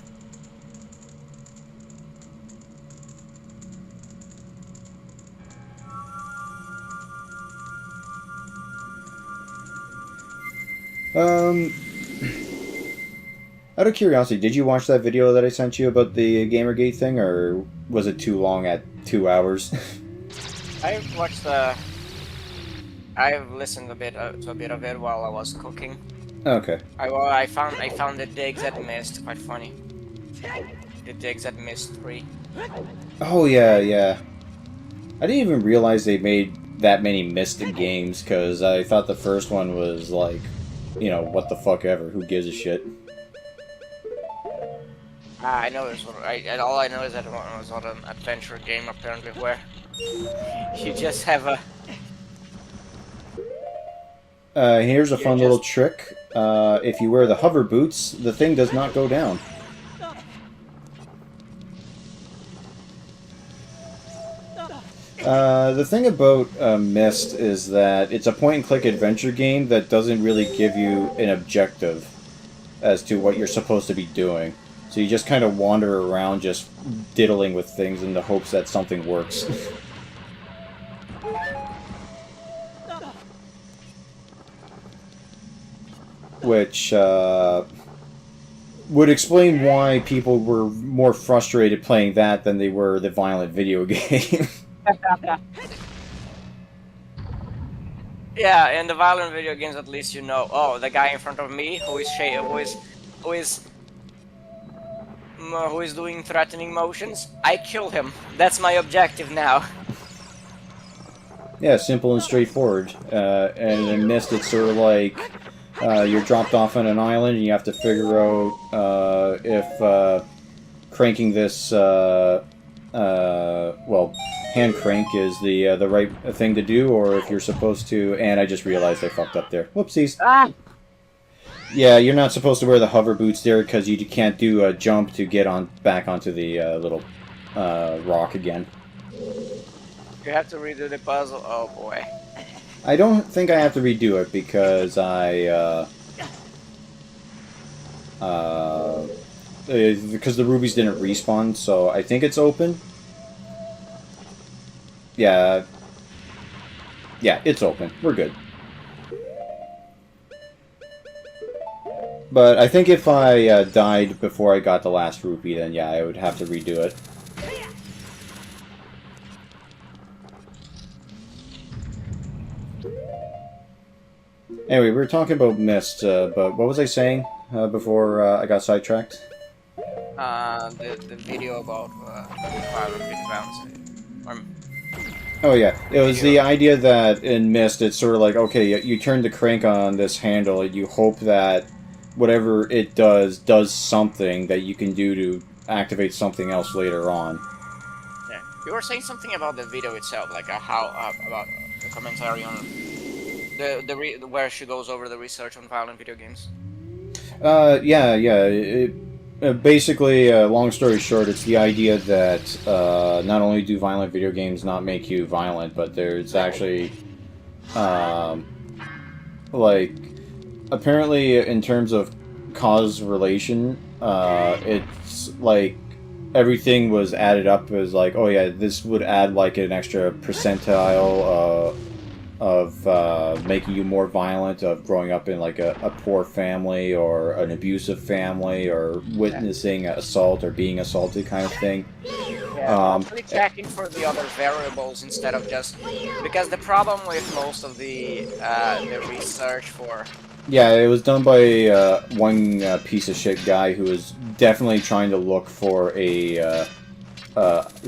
Out of curiosity, did you watch that video that I sent you about the Gamergate thing, or was it too long at 2 hours? I've listened to a bit of it while I was cooking. Okay. I found the digs that missed quite funny. The digs that missed 3. Oh yeah, yeah. I didn't even realize they made that many missed games, because I thought the first one was like, you know, what the fuck ever, who gives a shit. I know there's one. All I know is that one was not an adventure game apparently, where you just have a. Here's a fun little trick. If you wear the hover boots, the thing does not go down. The thing about Myst is that it's a point-and-click adventure game that doesn't really give you an objective as to what you're supposed to be doing. So you just kind of wander around just diddling with things in the hopes that something works. Which would explain why people were more frustrated playing that than they were the violent video game. Yeah, in the violent video games, at least you know. Oh, the guy in front of me who is doing threatening motions. I kill him. That's my objective now. Yeah, simple and straightforward. And in Myst, it's sort of like you're dropped off on an island, and you have to figure out if cranking this, well, hand crank is the right thing to do, or if you're supposed to. And I just realized I fucked up there. Whoopsies. Ah. Yeah, you're not supposed to wear the hover boots there because you can't do a jump to get on back onto the little rock again. You have to redo the puzzle. Oh boy. I don't think I have to redo it because because the rubies didn't respawn, so I think it's open. Yeah, it's open. We're good. But I think if I died before I got the last rupee, then yeah, I would have to redo it. Anyway, we were talking about Mist, but what was I saying before I got sidetracked? The video about violent backgrounds. Oh yeah, it was the idea that in Mist, it's sort of like, okay, you turn the crank on this handle, and you hope that whatever it does something that you can do to activate something else later on. Yeah, you were saying something about the video itself, like how about the commentary on where she goes over the research on violent video games. Yeah. Basically, long story short, it's the idea that not only do violent video games not make you violent, but there's actually, like, apparently in terms of cause relation, it's like everything was added up as like, oh yeah, this would add like an extra percentile of making you more violent, of growing up in like a poor family or an abusive family or witnessing assault or being assaulted kind of thing. Yeah, actually checking for the other variables instead of just... Because the problem with most of the research for... Yeah, it was done by one piece of shit guy who was definitely trying to look for a...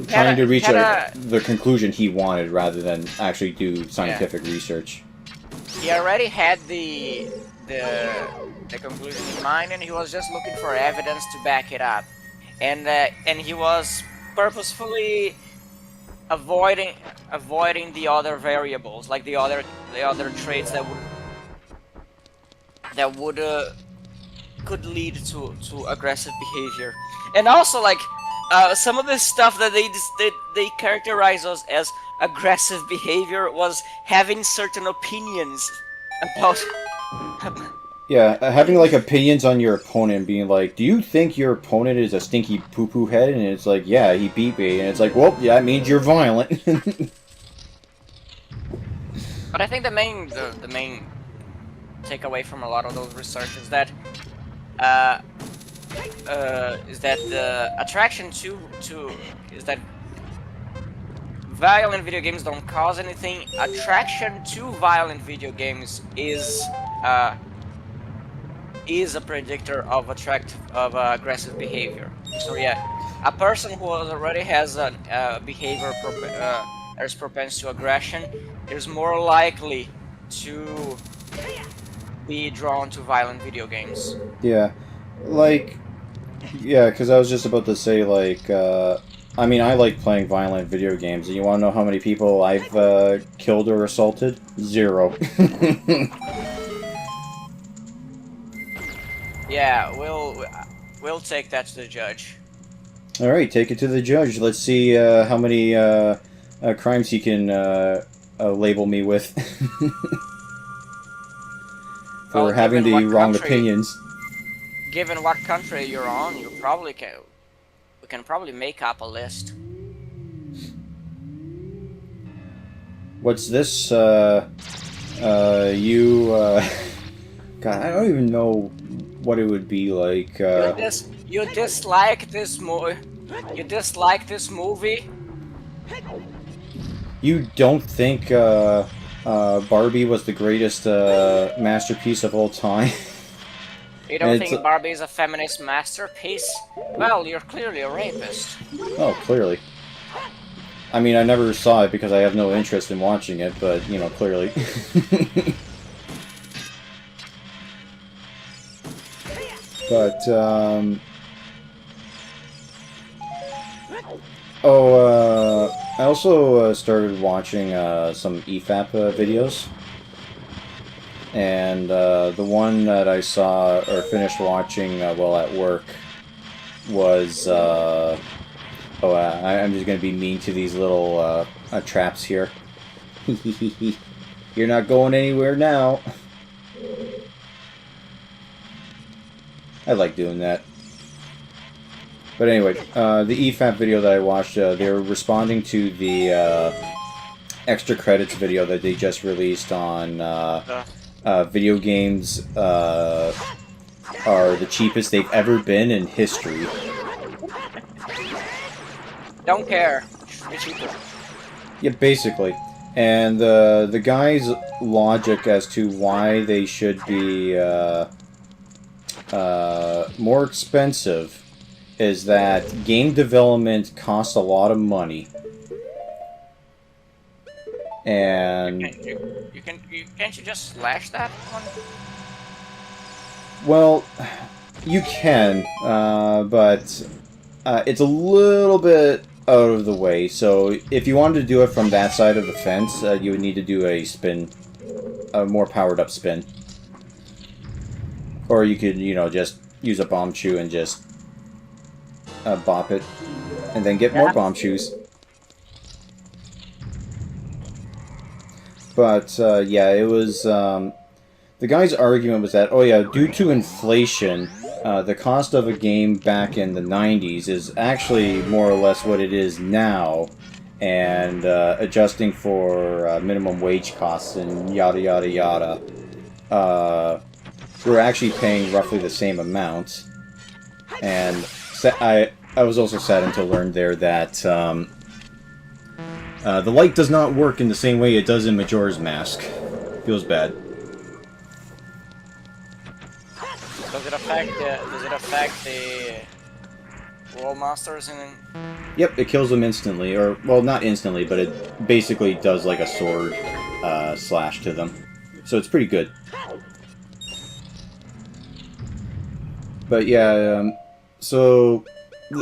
trying to reach the conclusion he wanted rather than actually do scientific research. He already had the conclusion in mind, and he was just looking for evidence to back it up, and he was purposefully avoiding the other variables, like the other traits that could lead to aggressive behavior, and also like. Some of the stuff that they characterize us as aggressive behavior was having certain opinions about... Yeah, having like opinions on your opponent, being like, do you think your opponent is a stinky poo-poo head? And it's like, yeah, he beat me. And it's like, well, yeah, that means you're violent. But I think the main takeaway from a lot of those research is that the attraction to is that violent video games don't cause anything. Attraction to violent video games is a predictor of aggressive behavior. So yeah, a person who already has a behavior that is propense to aggression is more likely to be drawn to violent video games. Yeah. Like, yeah, because I was just about to say, like, I mean, I like playing violent video games, and you want to know how many people I've killed or assaulted? 0. Yeah, we'll take that to the judge. Alright, take it to the judge. Let's see how many crimes he can label me with. For having the wrong opinions. Given what country you're on, we can probably make up a list. What's this? God, I don't even know what it would be like. You dislike this movie? You dislike this movie? You don't think Barbie was the greatest masterpiece of all time? You don't think Barbie is a feminist masterpiece? Well, you're clearly a rapist. Oh, clearly. I mean, I never saw it because I have no interest in watching it, but, you know, clearly. But, I also started watching some EFAP videos. And the one that I saw or finished watching while at work was I'm just gonna be mean to these little traps here. You're not going anywhere now. I like doing that. But anyway, the EFAP video that I watched, they were responding to the extra credits video that they just released on video games are the cheapest they've ever been in history. Don't care. Be cheaper. Yeah, basically. And the guy's logic as to why they should be more expensive is that game development costs a lot of money. And Can't you just slash that one? well, you can, but it's a little bit out of the way. So if you wanted to do it from that side of the fence, you would need to do a spin, a more powered up spin. Or you could, you know, just use a bomb chew and just bop it, and then get more bomb chews. But yeah, it was the guy's argument was that, oh yeah, due to inflation, the cost of a game back in the 90s is actually more or less what it is now, and adjusting for minimum wage costs and yada yada yada, we're actually paying roughly the same amount. And I was also saddened to learn there that the light does not work in the same way it does in Majora's Mask. Feels bad. Does it affect the World Masters in? Yep, it kills them instantly, or well, not instantly, but it basically does like a sword slash to them. So it's pretty good. But yeah, so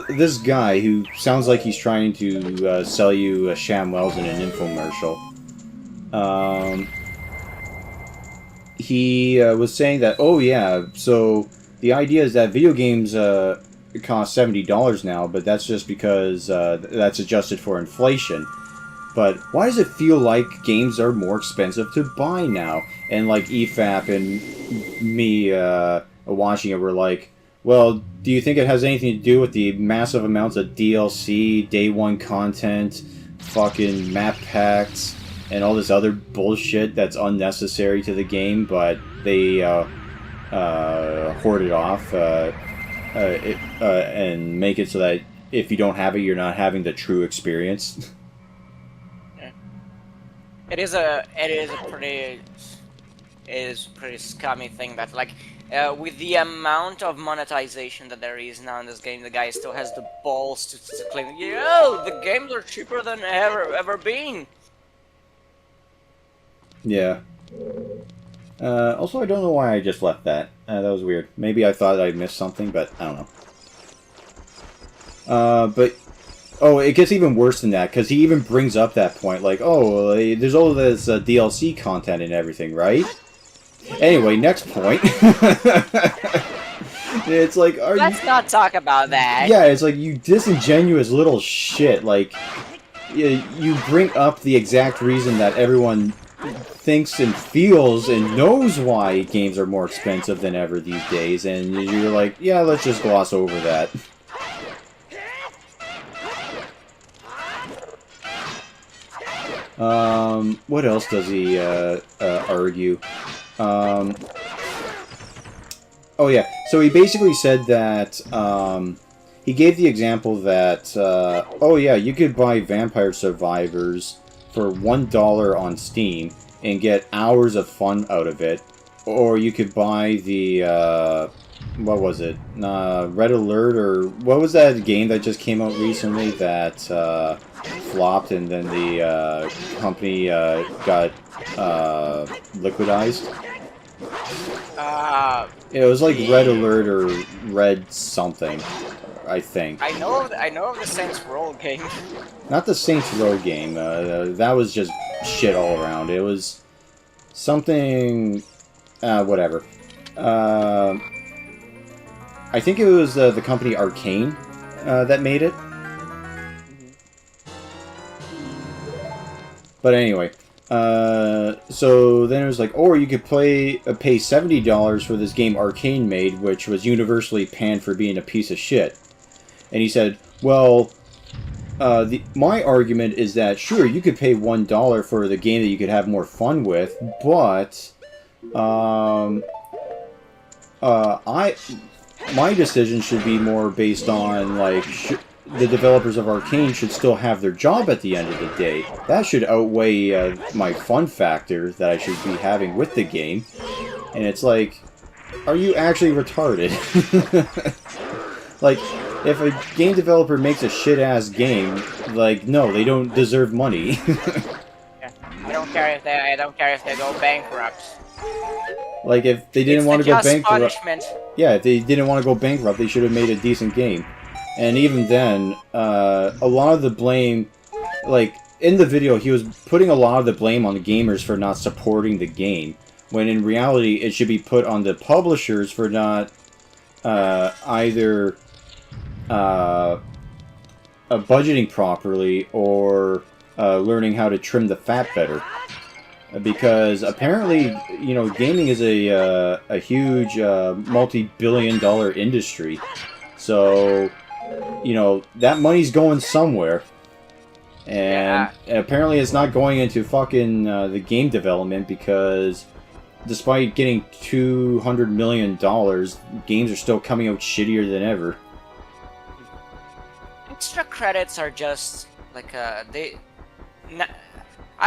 this guy who sounds like he's trying to sell you ShamWells in an infomercial, he was saying that, oh yeah, so the idea is that video games cost $70 now, but that's just because that's adjusted for inflation. But why does it feel like games are more expensive to buy now? And like EFAP and me watching it were like, well, do you think it has anything to do with the massive amounts of DLC, day one content, fucking map packs, and all this other bullshit that's unnecessary to the game, but they hoard it off and make it so that if you don't have it, you're not having the true experience? Yeah. It is a pretty scummy thing that, like, with the amount of monetization that there is now in this game, the guy still has the balls to claim, yo, the games are cheaper than ever been. Yeah. Also, I don't know why I just left that. That was weird. Maybe I thought I missed something, but I don't know. But oh, it gets even worse than that, because he even brings up that point, like, oh, there's all this DLC content and everything, right? Anyway, next point. It's like, let's not talk about that. Yeah, it's like, you disingenuous little shit. Like, you bring up the exact reason that everyone thinks and feels and knows why games are more expensive than ever these days, and you're like, yeah, let's just gloss over that. What else does he argue? Oh yeah, so he basically said that, he gave the example that, oh yeah, you could buy Vampire Survivors for $1 on Steam and get hours of fun out of it, or you could buy the, what was it, Red Alert, or what was that game that just came out recently that, flopped and then the, company, got, liquidized? It was like Red Alert or Red something, I think. I know of the Saints Row game. Not the Saints Row game. That was just shit all around. It was something, whatever. I think it was the company Arcane that made it. But anyway. So then it was like, or you could pay $70 for this game Arcane made, which was universally panned for being a piece of shit. And he said, well, my argument is that, sure, you could pay $1 for the game that you could have more fun with, but my decision should be more based on, like, the developers of Arcane should still have their job at the end of the day. That should outweigh my fun factor that I should be having with the game. And it's like, are you actually retarded? Like, if a game developer makes a shit-ass game, like, no, they don't deserve money. Yeah. I don't care if they go bankrupt. Like, if they didn't want to go bankrupt... punishment. Yeah, if they didn't want to go bankrupt, they should have made a decent game. And even then, a lot of the blame... Like, in the video, he was putting a lot of the blame on the gamers for not supporting the game. When in reality, it should be put on the publishers for not either budgeting properly or learning how to trim the fat better. Because apparently, you know, gaming is a huge multi-billion-dollar industry. So, you know, that money's going somewhere. And apparently it's not going into fucking the game development because despite getting $200 million, games are still coming out shittier than ever. Extra credits are just like I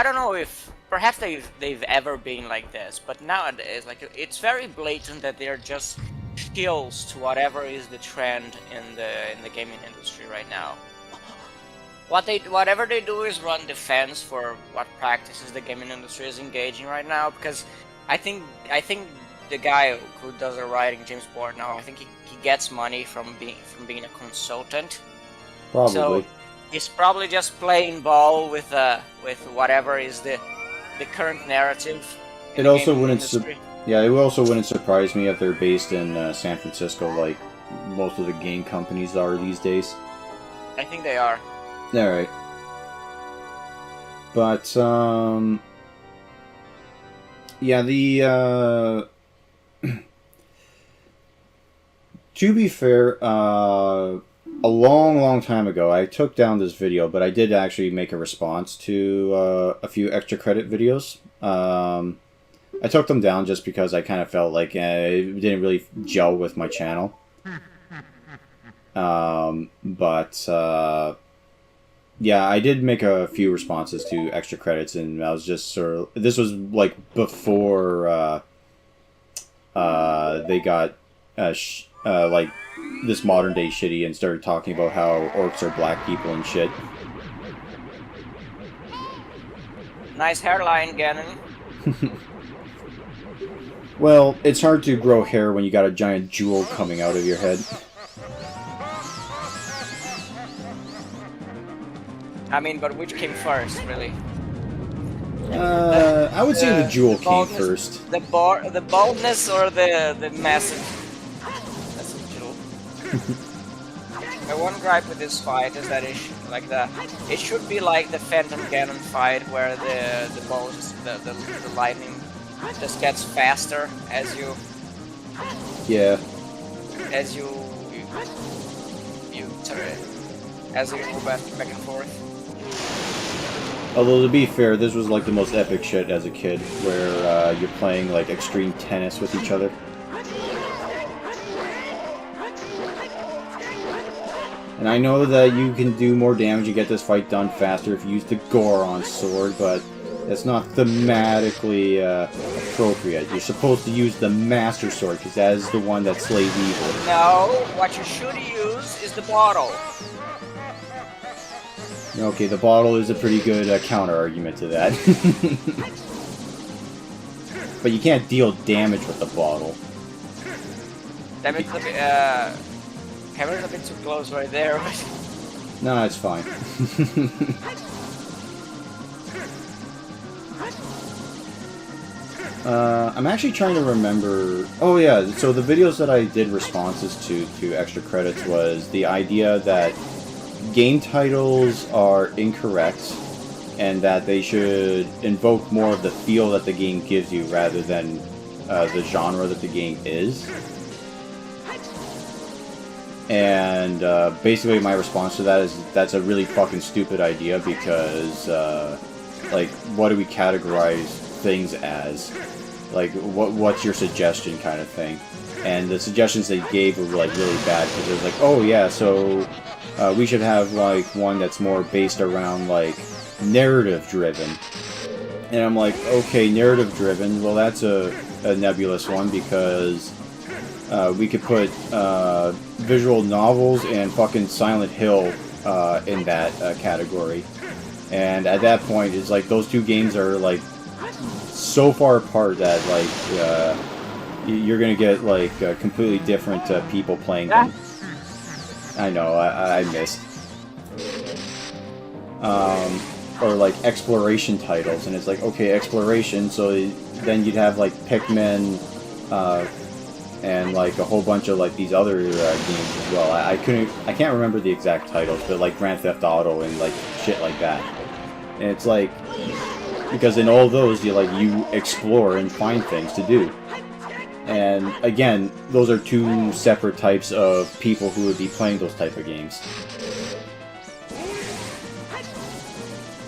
don't know if perhaps they've ever been like this, but nowadays like it's very blatant that they're just skills to whatever is the trend in the gaming industry right now. Whatever they do is run defense for what practices the gaming industry is engaging right now, because I think the guy who does the writing, James Board now, I think he gets money from being a consultant. Probably. So he's probably just playing ball with whatever is the current narrative. It also wouldn't surprise me if they're based in San Francisco, like most of the game companies are these days. I think they are. Alright. But, yeah, to be fair, a long time ago, I took down this video, but I did actually make a response to a few extra credit videos. I took them down just because I kind of felt like it didn't really gel with my channel. Yeah, I did make a few responses to extra credits, and I was just sort of... This was, like, before they got, like, this modern-day shitty and started talking about how orcs are black people and shit. Nice hairline, Ganon. Well, it's hard to grow hair when you got a giant jewel coming out of your head. I mean, but which came first, really? I would say the jewel came first. The baldness or the massive jewel? My one gripe with this fight is that it should be like the Phantom Ganon fight, where the balls, the lightning just gets faster as you. Yeah. As you move back and forth. Although, to be fair, this was like the most epic shit as a kid, where you're playing like extreme tennis with each other. And I know that you can do more damage and get this fight done faster if you use the Goron sword, but that's not thematically appropriate. You're supposed to use the Master Sword, because that is the one that slays evil. No, what you should use is the bottle. Okay, the bottle is a pretty good counter-argument to that. But you can't deal damage with the bottle. Damage a bit, camera's a bit too close right there. No, it's fine. I'm actually trying to remember... Oh yeah, so the videos that I did responses to extra credits was the idea that game titles are incorrect and that they should invoke more of the feel that the game gives you rather than the genre that the game is. And basically my response to that is that's a really fucking stupid idea because like, what do we categorize things as? Like, what's your suggestion kind of thing? and the suggestions they gave were like really bad because it was like, oh yeah, so we should have like one that's more based around like narrative driven. And I'm like, okay, narrative driven. Well, that's a nebulous one because we could put visual novels and fucking Silent Hill in that category. And at that point, it's like those two games are like so far apart that like you're gonna get like completely different people playing them. I know, I missed. Or like exploration titles, and it's like, okay, exploration, so then you'd have like Pikmin, and like a whole bunch of like these other games as well. I can't remember the exact titles, but like Grand Theft Auto and like shit like that. And it's like, because in all those you explore and find things to do. And again, those are two separate types of people who would be playing those type of games.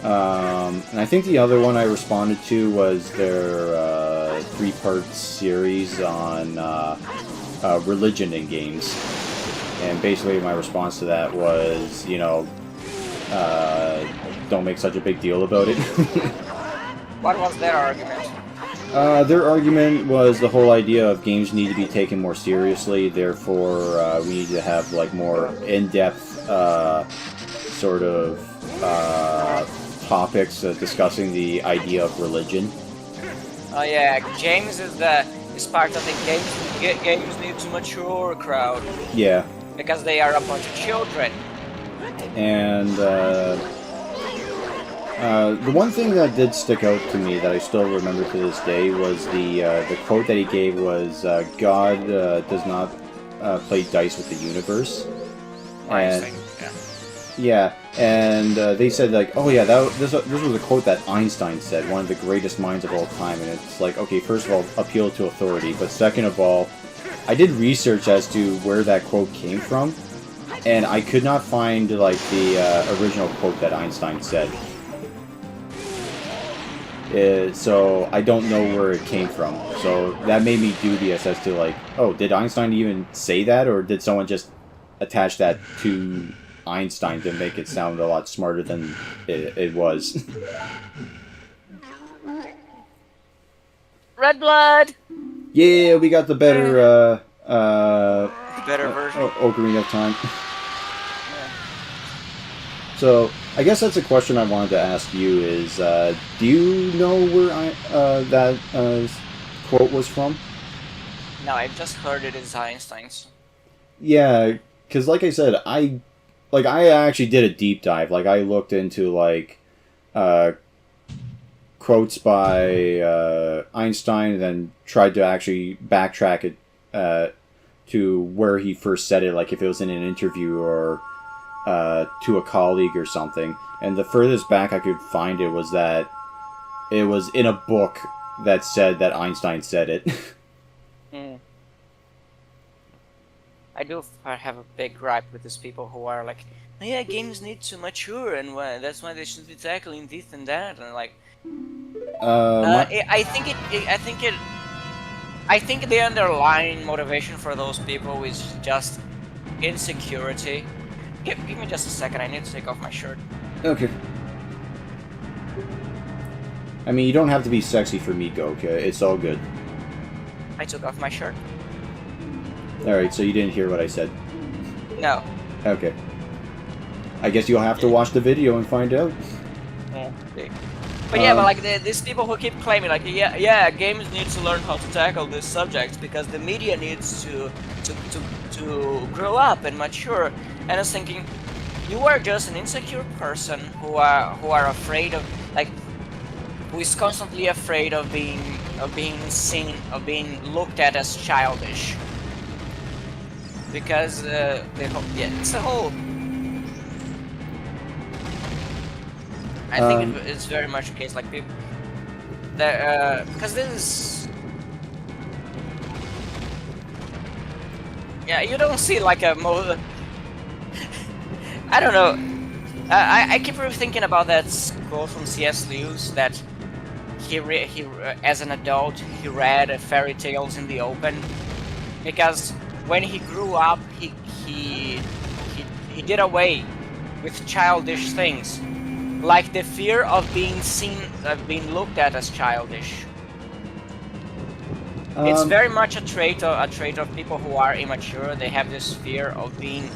And I think the other one I responded to was their 3-part series on religion in games. And basically my response to that was, you know, don't make such a big deal about it. What was their argument? Their argument was the whole idea of games need to be taken more seriously, therefore we need to have like more in-depth sort of topics discussing the idea of religion. Oh yeah, James is part of the games need to mature crowd. Yeah. Because they are a bunch of children. And the one thing that did stick out to me that I still remember to this day was the quote that he gave was, God does not play dice with the universe. And, yeah, and they said like, oh yeah, this was a quote that Einstein said, one of the greatest minds of all time, and it's like, okay, first of all, appeal to authority, but second of all, I did research as to where that quote came from, and I could not find like the original quote that Einstein said. So I don't know where it came from, so that made me dubious as to like, oh, did Einstein even say that, or did someone just attach that to Einstein to make it sound a lot smarter than it was? Red blood! Yeah, we got the better, better version. Ocarina of Time. So, I guess that's a question I wanted to ask you is, do you know where that quote was from? No, I just heard it is Einstein's. Yeah, because like I said, I actually did a deep dive. Like, I looked into, like, quotes by Einstein, and then tried to actually backtrack it to where he first said it, like if it was in an interview or to a colleague or something. And the furthest back I could find it was that it was in a book that said that Einstein said it. I do have a big gripe with these people who are like, oh, yeah, games need to mature, and that's why they should be tackling this and that, and like, I think the underlying motivation for those people is just insecurity. Give me just a second. I need to take off my shirt. Okay. I mean, you don't have to be sexy for me, Goku. It's all good. I took off my shirt. Alright, so you didn't hear what I said? No. Okay. I guess you'll have to watch the video and find out. Yeah. But yeah, but like these people who keep claiming like, yeah, games need to learn how to tackle this subject because the media needs to grow up and mature. And I was thinking, you are just an insecure person who are afraid of, like, who is constantly afraid of being seen, of being looked at as childish. Because it's a whole. I think it's very much the case. Like people, because this is. Yeah, you don't see like a I don't know. I keep thinking about that quote from C.S. Lewis that he as an adult he read fairy tales in the open, because when he grew up, he did away with childish things, like the fear of being seen, of being looked at as childish. It's very much a trait of people who are immature. They have this fear of being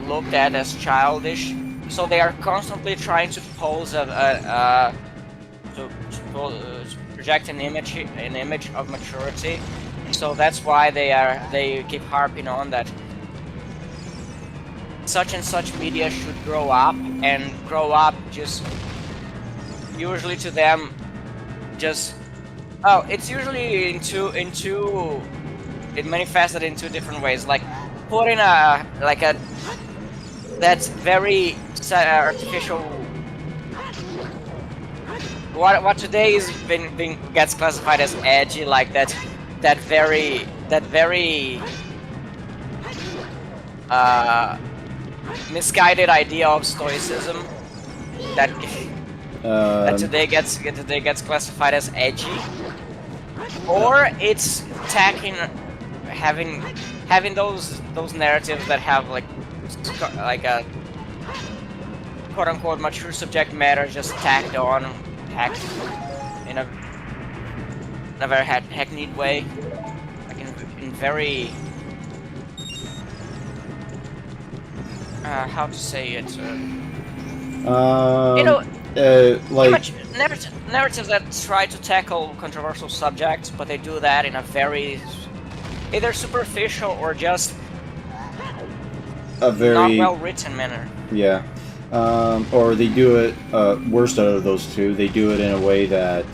looked at as childish, so they are constantly trying to pose to project an image of maturity. So that's why they keep harping on that such and such media should grow up, and grow up just usually to them just it's usually it manifested in two different ways, like putting that's very artificial. What today is gets classified as edgy, like that very misguided idea of stoicism that that today gets classified as edgy, or it's having those narratives that have like a quote unquote mature subject matter just tacked in a very hackneyed way, like in very how to say it, like narratives that try to tackle controversial subjects, but they do that in a very either superficial or just a very not well written manner. Yeah. Or they do it, worst out of those two, they do it in a way that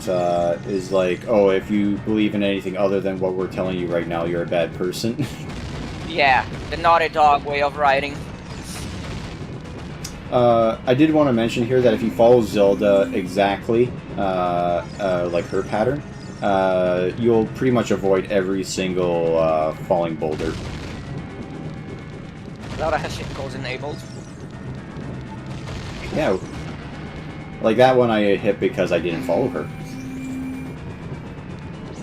is like, oh, if you believe in anything other than what we're telling you right now, you're a bad person. Yeah, the Naughty Dog way of writing. I did want to mention here that if you follow Zelda exactly, like her pattern, you'll pretty much avoid every single falling boulder. Zelda has shit codes enabled. Yeah. Like that one I hit because I didn't follow her.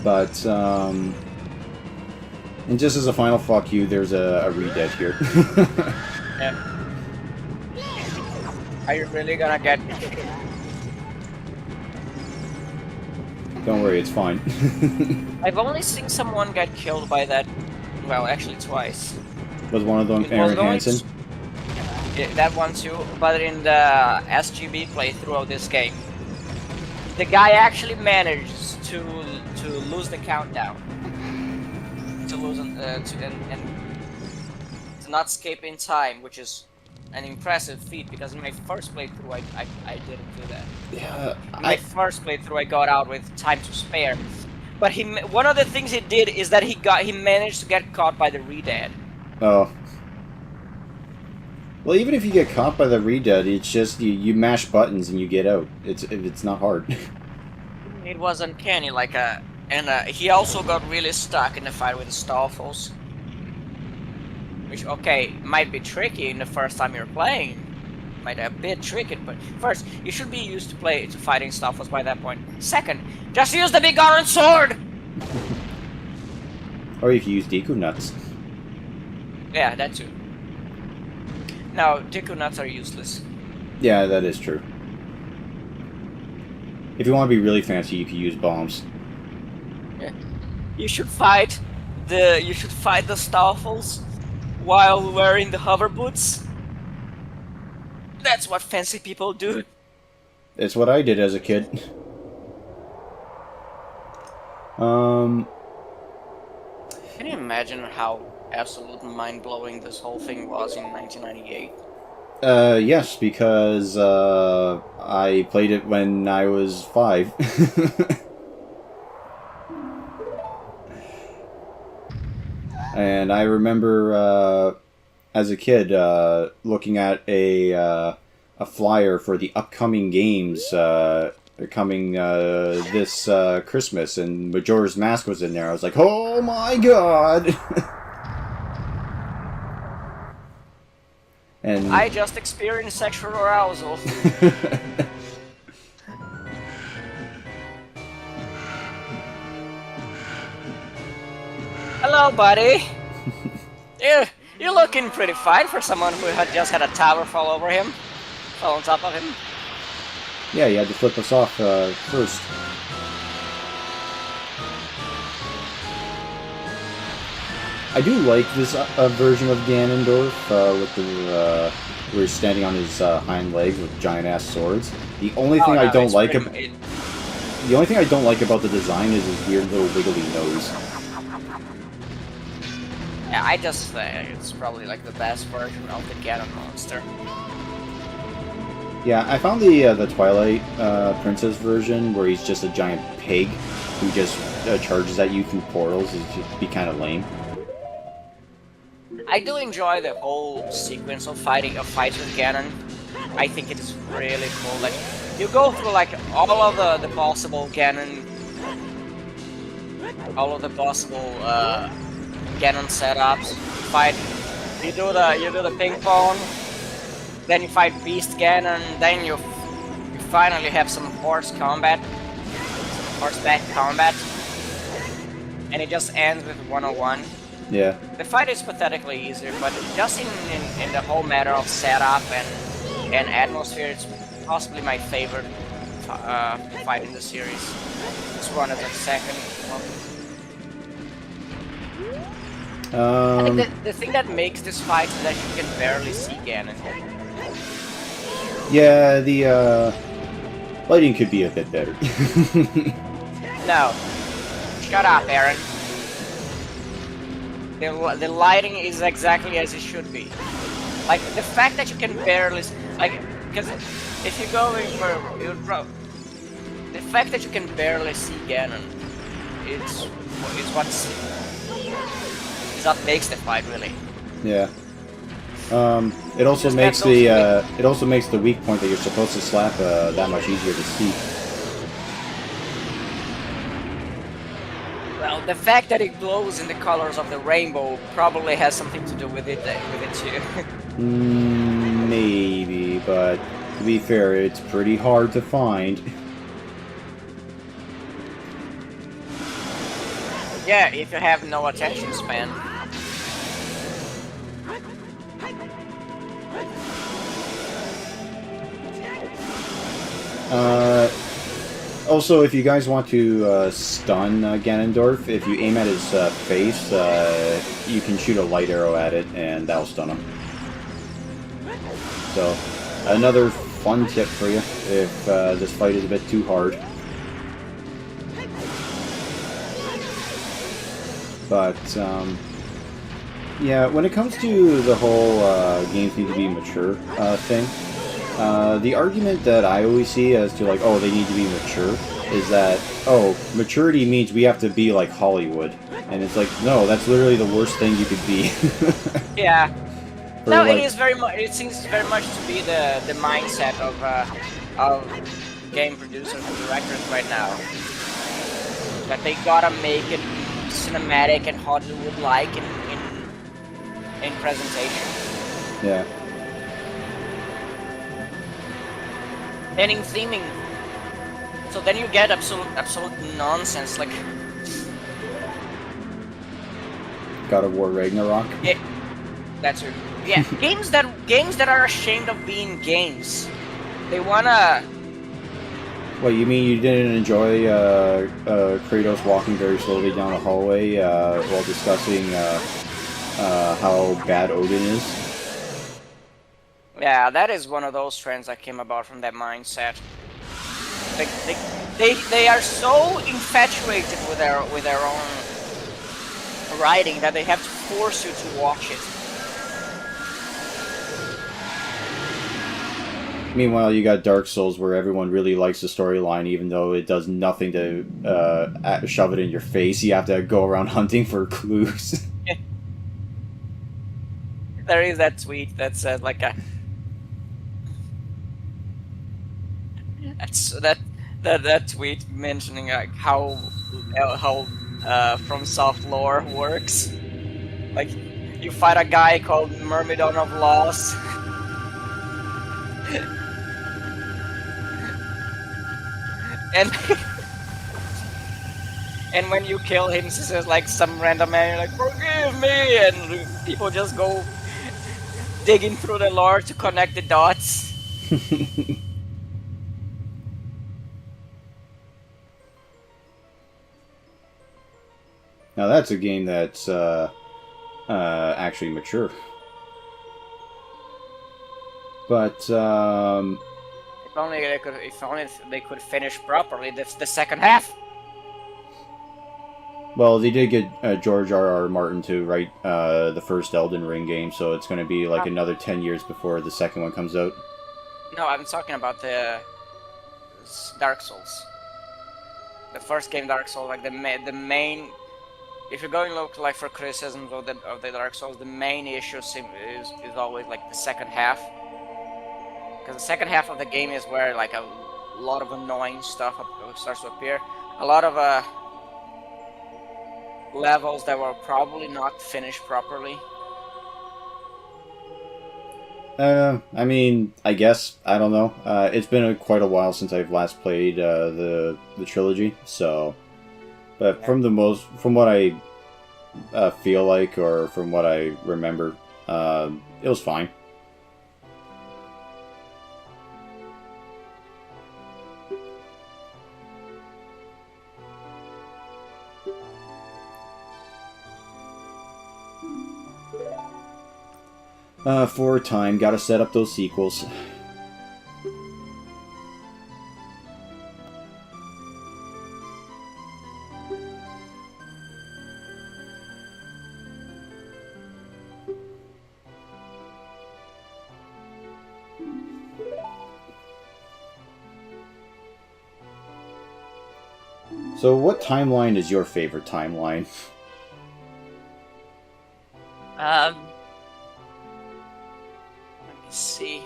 But, and just as a final fuck you, there's a redev here. Yeah. Are you really gonna get... Don't worry, it's fine. I've only seen someone get killed by that, well, actually twice. Was one of them Aaron Hansen? Yeah, that one too, but in the SGB playthrough of this game, the guy actually managed to lose the countdown, to lose and to not escape in time, which is an impressive feat, because in my first playthrough I didn't do that. Yeah, in my first playthrough I got out with time to spare, but one of the things he did is that he managed to get caught by the Redead. Oh. Well, even if you get caught by the Redead, it's just you mash buttons and you get out. It's not hard. It was uncanny, and he also got really stuck in the fight with the Stoffels. Which, okay, might be tricky in the first time you're playing. Might be a bit tricky, but first, you should be used to fighting Stoffels by that point. Second, just use the big iron sword! Or you can use Deku Nuts. Yeah, that too. No, Deku Nuts are useless. Yeah, that is true. If you want to be really fancy, you can use bombs. Yeah. You should fight the Stoffels while wearing the hover boots. That's what fancy people do. It's what I did as a kid. Can you imagine how absolute mind-blowing this whole thing was in 1998? Yes, because I played it when I was 5. And I remember as a kid looking at a flyer for the upcoming games coming this Christmas, and Majora's Mask was in there. I was like, oh my god! And I just experienced sexual arousal. Hello, buddy. You're looking pretty fine for someone who had just had a tower fall over him. Fall on top of him. Yeah, you had to flip us off first. I do like this version of Ganondorf with the where he's standing on his hind legs with giant-ass swords. The only thing I don't like about the only thing I don't like about the design is his weird little wiggly nose. Yeah, I just think it's probably like the best version of the Ganon monster. Yeah, I found the Twilight Princess version where he's just a giant pig who just charges at you through portals is just be kind of lame. I do enjoy the whole sequence of fights with Ganon. I think it is really cool. Like you go through like all of the possible Ganon, Ganon setups. You do the ping pong, then you fight Beast Ganon, then you finally have some horseback combat, and it just ends with 101. Yeah. The fight is pathetically easier, but just in the whole matter of setup and atmosphere, it's possibly my favorite fight in the series. This one is a second. I think the thing that makes this fight is that you can barely see Ganon. Yeah, the lighting could be a bit better. No. Shut up, Aaron. The lighting is exactly as it should be. Like, the fact that you can barely... Like, because if you go in for... The fact that you can barely see Ganon is what makes the fight, really. Yeah. It also makes the weak point that you're supposed to slap that much easier to see. Well, the fact that it glows in the colors of the rainbow probably has something to do with it too. Maybe, but to be fair, it's pretty hard to find. Yeah, if you have no attention span. Also, if you guys want to stun Ganondorf, if you aim at his face, you can shoot a light arrow at it, and that'll stun him. So, another fun tip for you, if this fight is a bit too hard. But, yeah, when it comes to the whole games need to be mature thing, the argument that I always see as to like, oh, they need to be mature, is that, oh, maturity means we have to be like Hollywood. And it's like, no, that's literally the worst thing you could be. Yeah. No, like, it is very much. It seems very much to be the mindset of game producers and directors right now. That they gotta make it cinematic and Hollywood-like in presentation. Yeah. And in theming. So then you get absolute nonsense, like... God of War Ragnarok? Yeah, that's it. Yeah, games that are ashamed of being games. They wanna... What, you mean you didn't enjoy Kratos walking very slowly down a hallway while discussing how bad Odin is? Yeah, that is one of those trends that came about from that mindset. They are so infatuated with their own writing that they have to force you to watch it. Meanwhile, you got Dark Souls, where everyone really likes the storyline, even though it does nothing to shove it in your face. You have to go around hunting for clues. There is that tweet that says like a... That tweet mentioning like how FromSoft lore works. Like, you fight a guy called Myrmidon of Loss. And when you kill him, this is like some random man, you're like, forgive me! And people just go digging through the lore to connect the dots. Now that's a game that's actually mature. But If only they could finish properly the second half. well, they did get George R.R. Martin to write the first Elden Ring game, so it's going to be like another 10 years before the second one comes out. No, I'm talking about the Dark Souls. The first game, Dark Souls, like the main. If you're going to look like for criticisms of the Dark Souls, the main issue is always like the second half, because the second half of the game is where like a lot of annoying stuff starts to appear. A lot of levels that were probably not finished properly. I mean, I guess I don't know. It's been quite a while since I've last played the trilogy, so. But from what I feel like, or from what I remember, it was fine. For time, gotta set up those sequels. So what timeline is your favorite timeline? Let me see.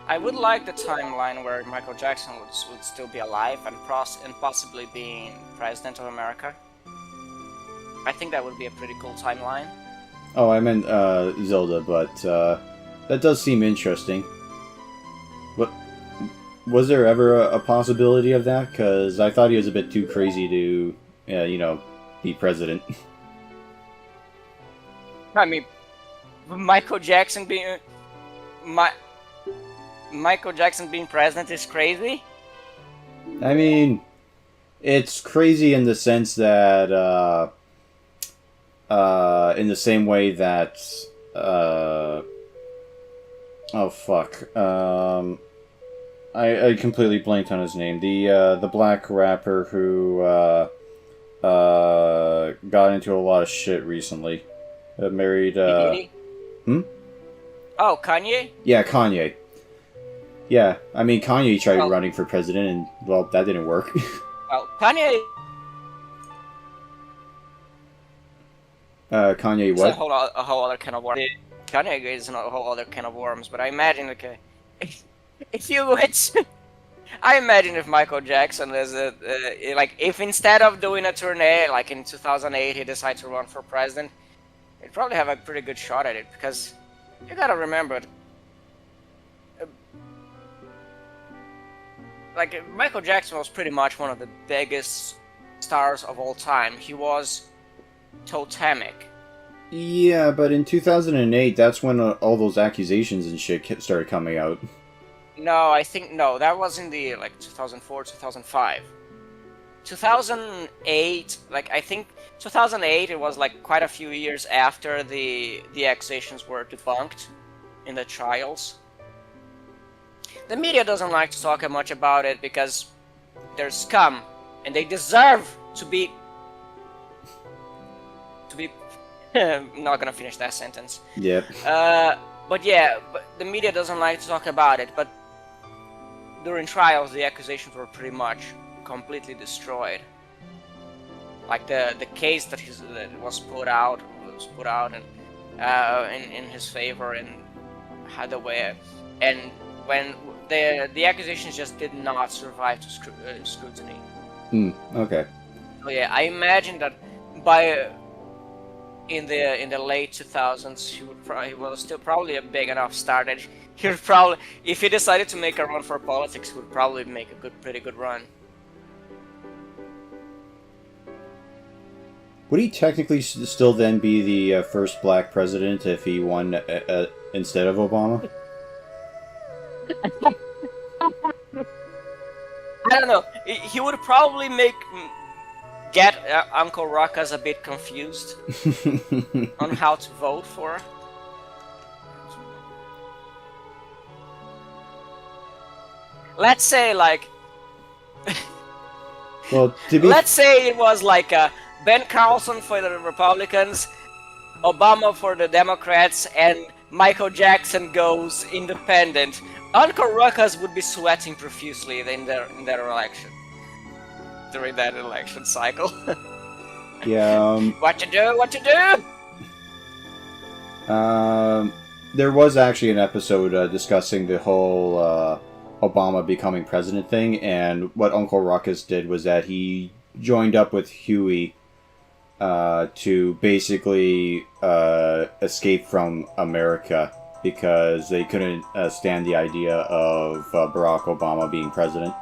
I would like the timeline where Michael Jackson would still be alive and possibly being president of America. I think that would be a pretty cool timeline. Oh, I meant Zelda, but that does seem interesting. What was there ever a possibility of that? Because I thought he was a bit too crazy to, be president. I mean, Michael Jackson being president is crazy. I mean, it's crazy in the sense that, in the same way that, oh fuck, I completely blanked on his name. The black rapper who got into a lot of shit recently. Married. Oh, Kanye? Yeah, Kanye. Yeah, I mean Kanye tried running for president, and well, that didn't work. Well, Kanye. Kanye what? It's a whole other can of worms. Kanye is a whole other can of worms. But I imagine, okay, if you went, I imagine if Michael Jackson is if instead of doing a tournée like in 2008, he decided to run for president, he'd probably have a pretty good shot at it, because you gotta remember, like Michael Jackson was pretty much one of the biggest stars of all time. He was totemic. Yeah, but in 2008, that's when all those accusations and shit started coming out. No, I think no, that was in the 2004, 2005. 2008, I think 2008, it was quite a few years after the accusations were debunked in the trials. The media doesn't like to talk much about it because they're scum and they deserve to be I'm not gonna finish that sentence. Yep. But the media doesn't like to talk about it, but during trials the accusations were pretty much completely destroyed. Like the case that was put out and in his favor and had a way, and when the accusations just did not survive to scrutiny. Okay. So yeah, I imagine that in the late 2000s he was still probably a big enough star that he would probably, if he decided to make a run for politics, he would probably make a pretty good run. Would he technically still then be the first black president if he won instead of Obama? I don't know. He would probably get Uncle Ruckus a bit confused on how to vote for. Let's say like. Well, to be Let's say it was like Ben Carlson for the Republicans, Obama for the Democrats, and Michael Jackson goes independent. Uncle Ruckus would be sweating profusely in their election. During that election cycle. yeah. What you do? What you do? There was actually an episode discussing the whole Obama becoming president thing, and what Uncle Ruckus did was that he joined up with Huey to basically escape from America because they couldn't stand the idea of Barack Obama being president,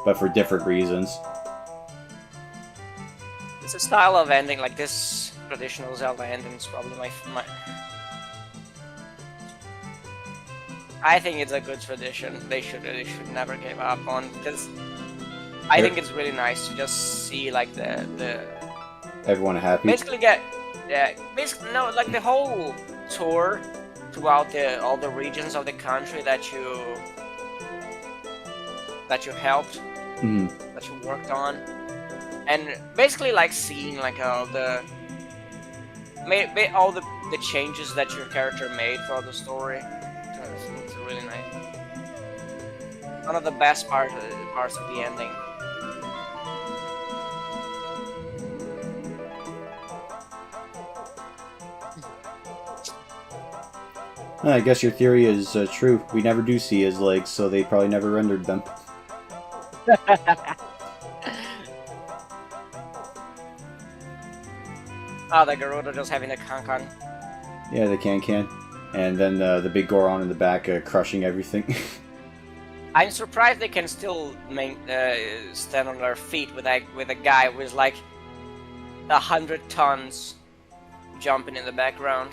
but for different reasons. It's a style of ending, like this traditional Zelda ending is probably my I think it's a good tradition. They should never give up on, because I think it's really nice to just see like the Everyone happy. basically basically no, like the whole tour throughout all the regions of the country that you helped, that you worked on, and basically like seeing like all the changes that your character made for the story. It's really nice. One of the best parts of the ending. I guess your theory is true. We never do see his legs, so they probably never rendered them. Oh, the Gerudo just having a Kankan. Yeah, the can. And then the big Goron in the back crushing everything. I'm surprised they can still stand on their feet with a guy with like 100 tons jumping in the background.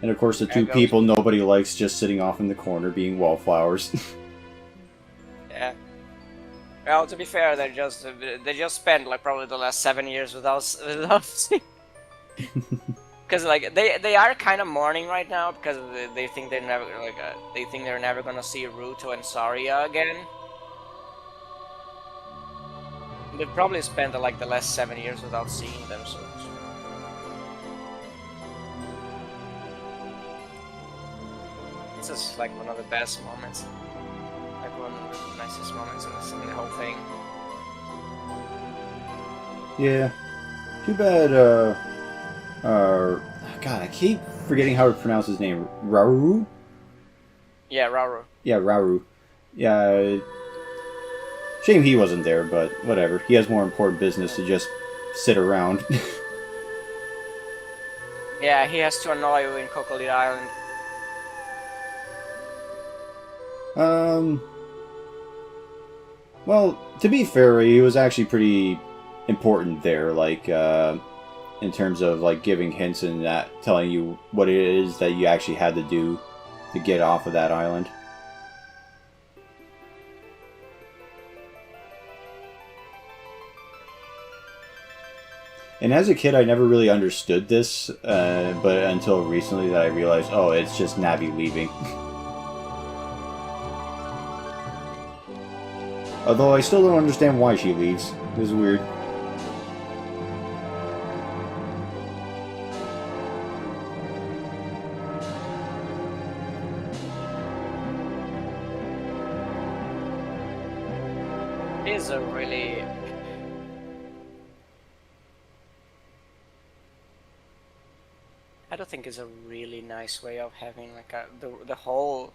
And of course the two people nobody likes just sitting off in the corner being wallflowers. Yeah. Well, to be fair, they just spent like probably the last 7 years without seeing. Because like they are kind of mourning right now because they think they're never gonna see Ruto and Saria again. They probably spent like the last 7 years without seeing them, so. This is like one of the best moments, like one of the nicest moments in the whole thing. Yeah. Too bad. God, I keep forgetting how to pronounce his name. Rauru? Yeah, Rauru. Yeah, Rauru. Yeah. Shame he wasn't there, but whatever. He has more important business to just sit around. Yeah, he has to annoy you in Cocolit Island. Well, to be fair, he was actually pretty important there, like, in terms of, like, giving hints and that, telling you what it is that you actually had to do to get off of that island. And as a kid, I never really understood this, but until recently that I realized, oh, it's just Navi leaving. Although I still don't understand why she leaves. It was weird. It is a really... I don't think it's a really nice way of having like the whole...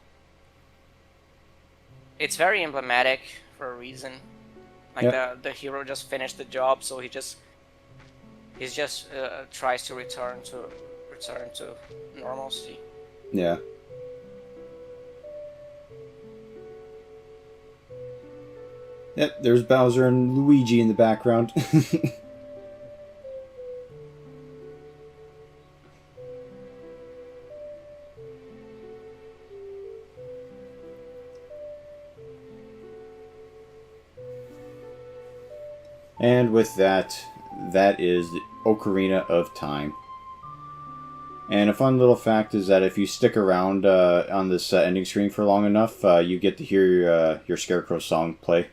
It's very emblematic for a reason. Like yep. the hero just finished the job, so he just tries to return to normalcy. Yeah. Yep, there's Bowser and Luigi in the background. And with that, that is the Ocarina of Time. And a fun little fact is that if you stick around on this ending screen for long enough, you get to hear your Scarecrow song play.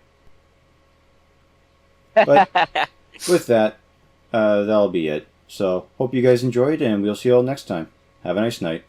But with that, that'll be it. So, hope you guys enjoyed, and we'll see you all next time. Have a nice night.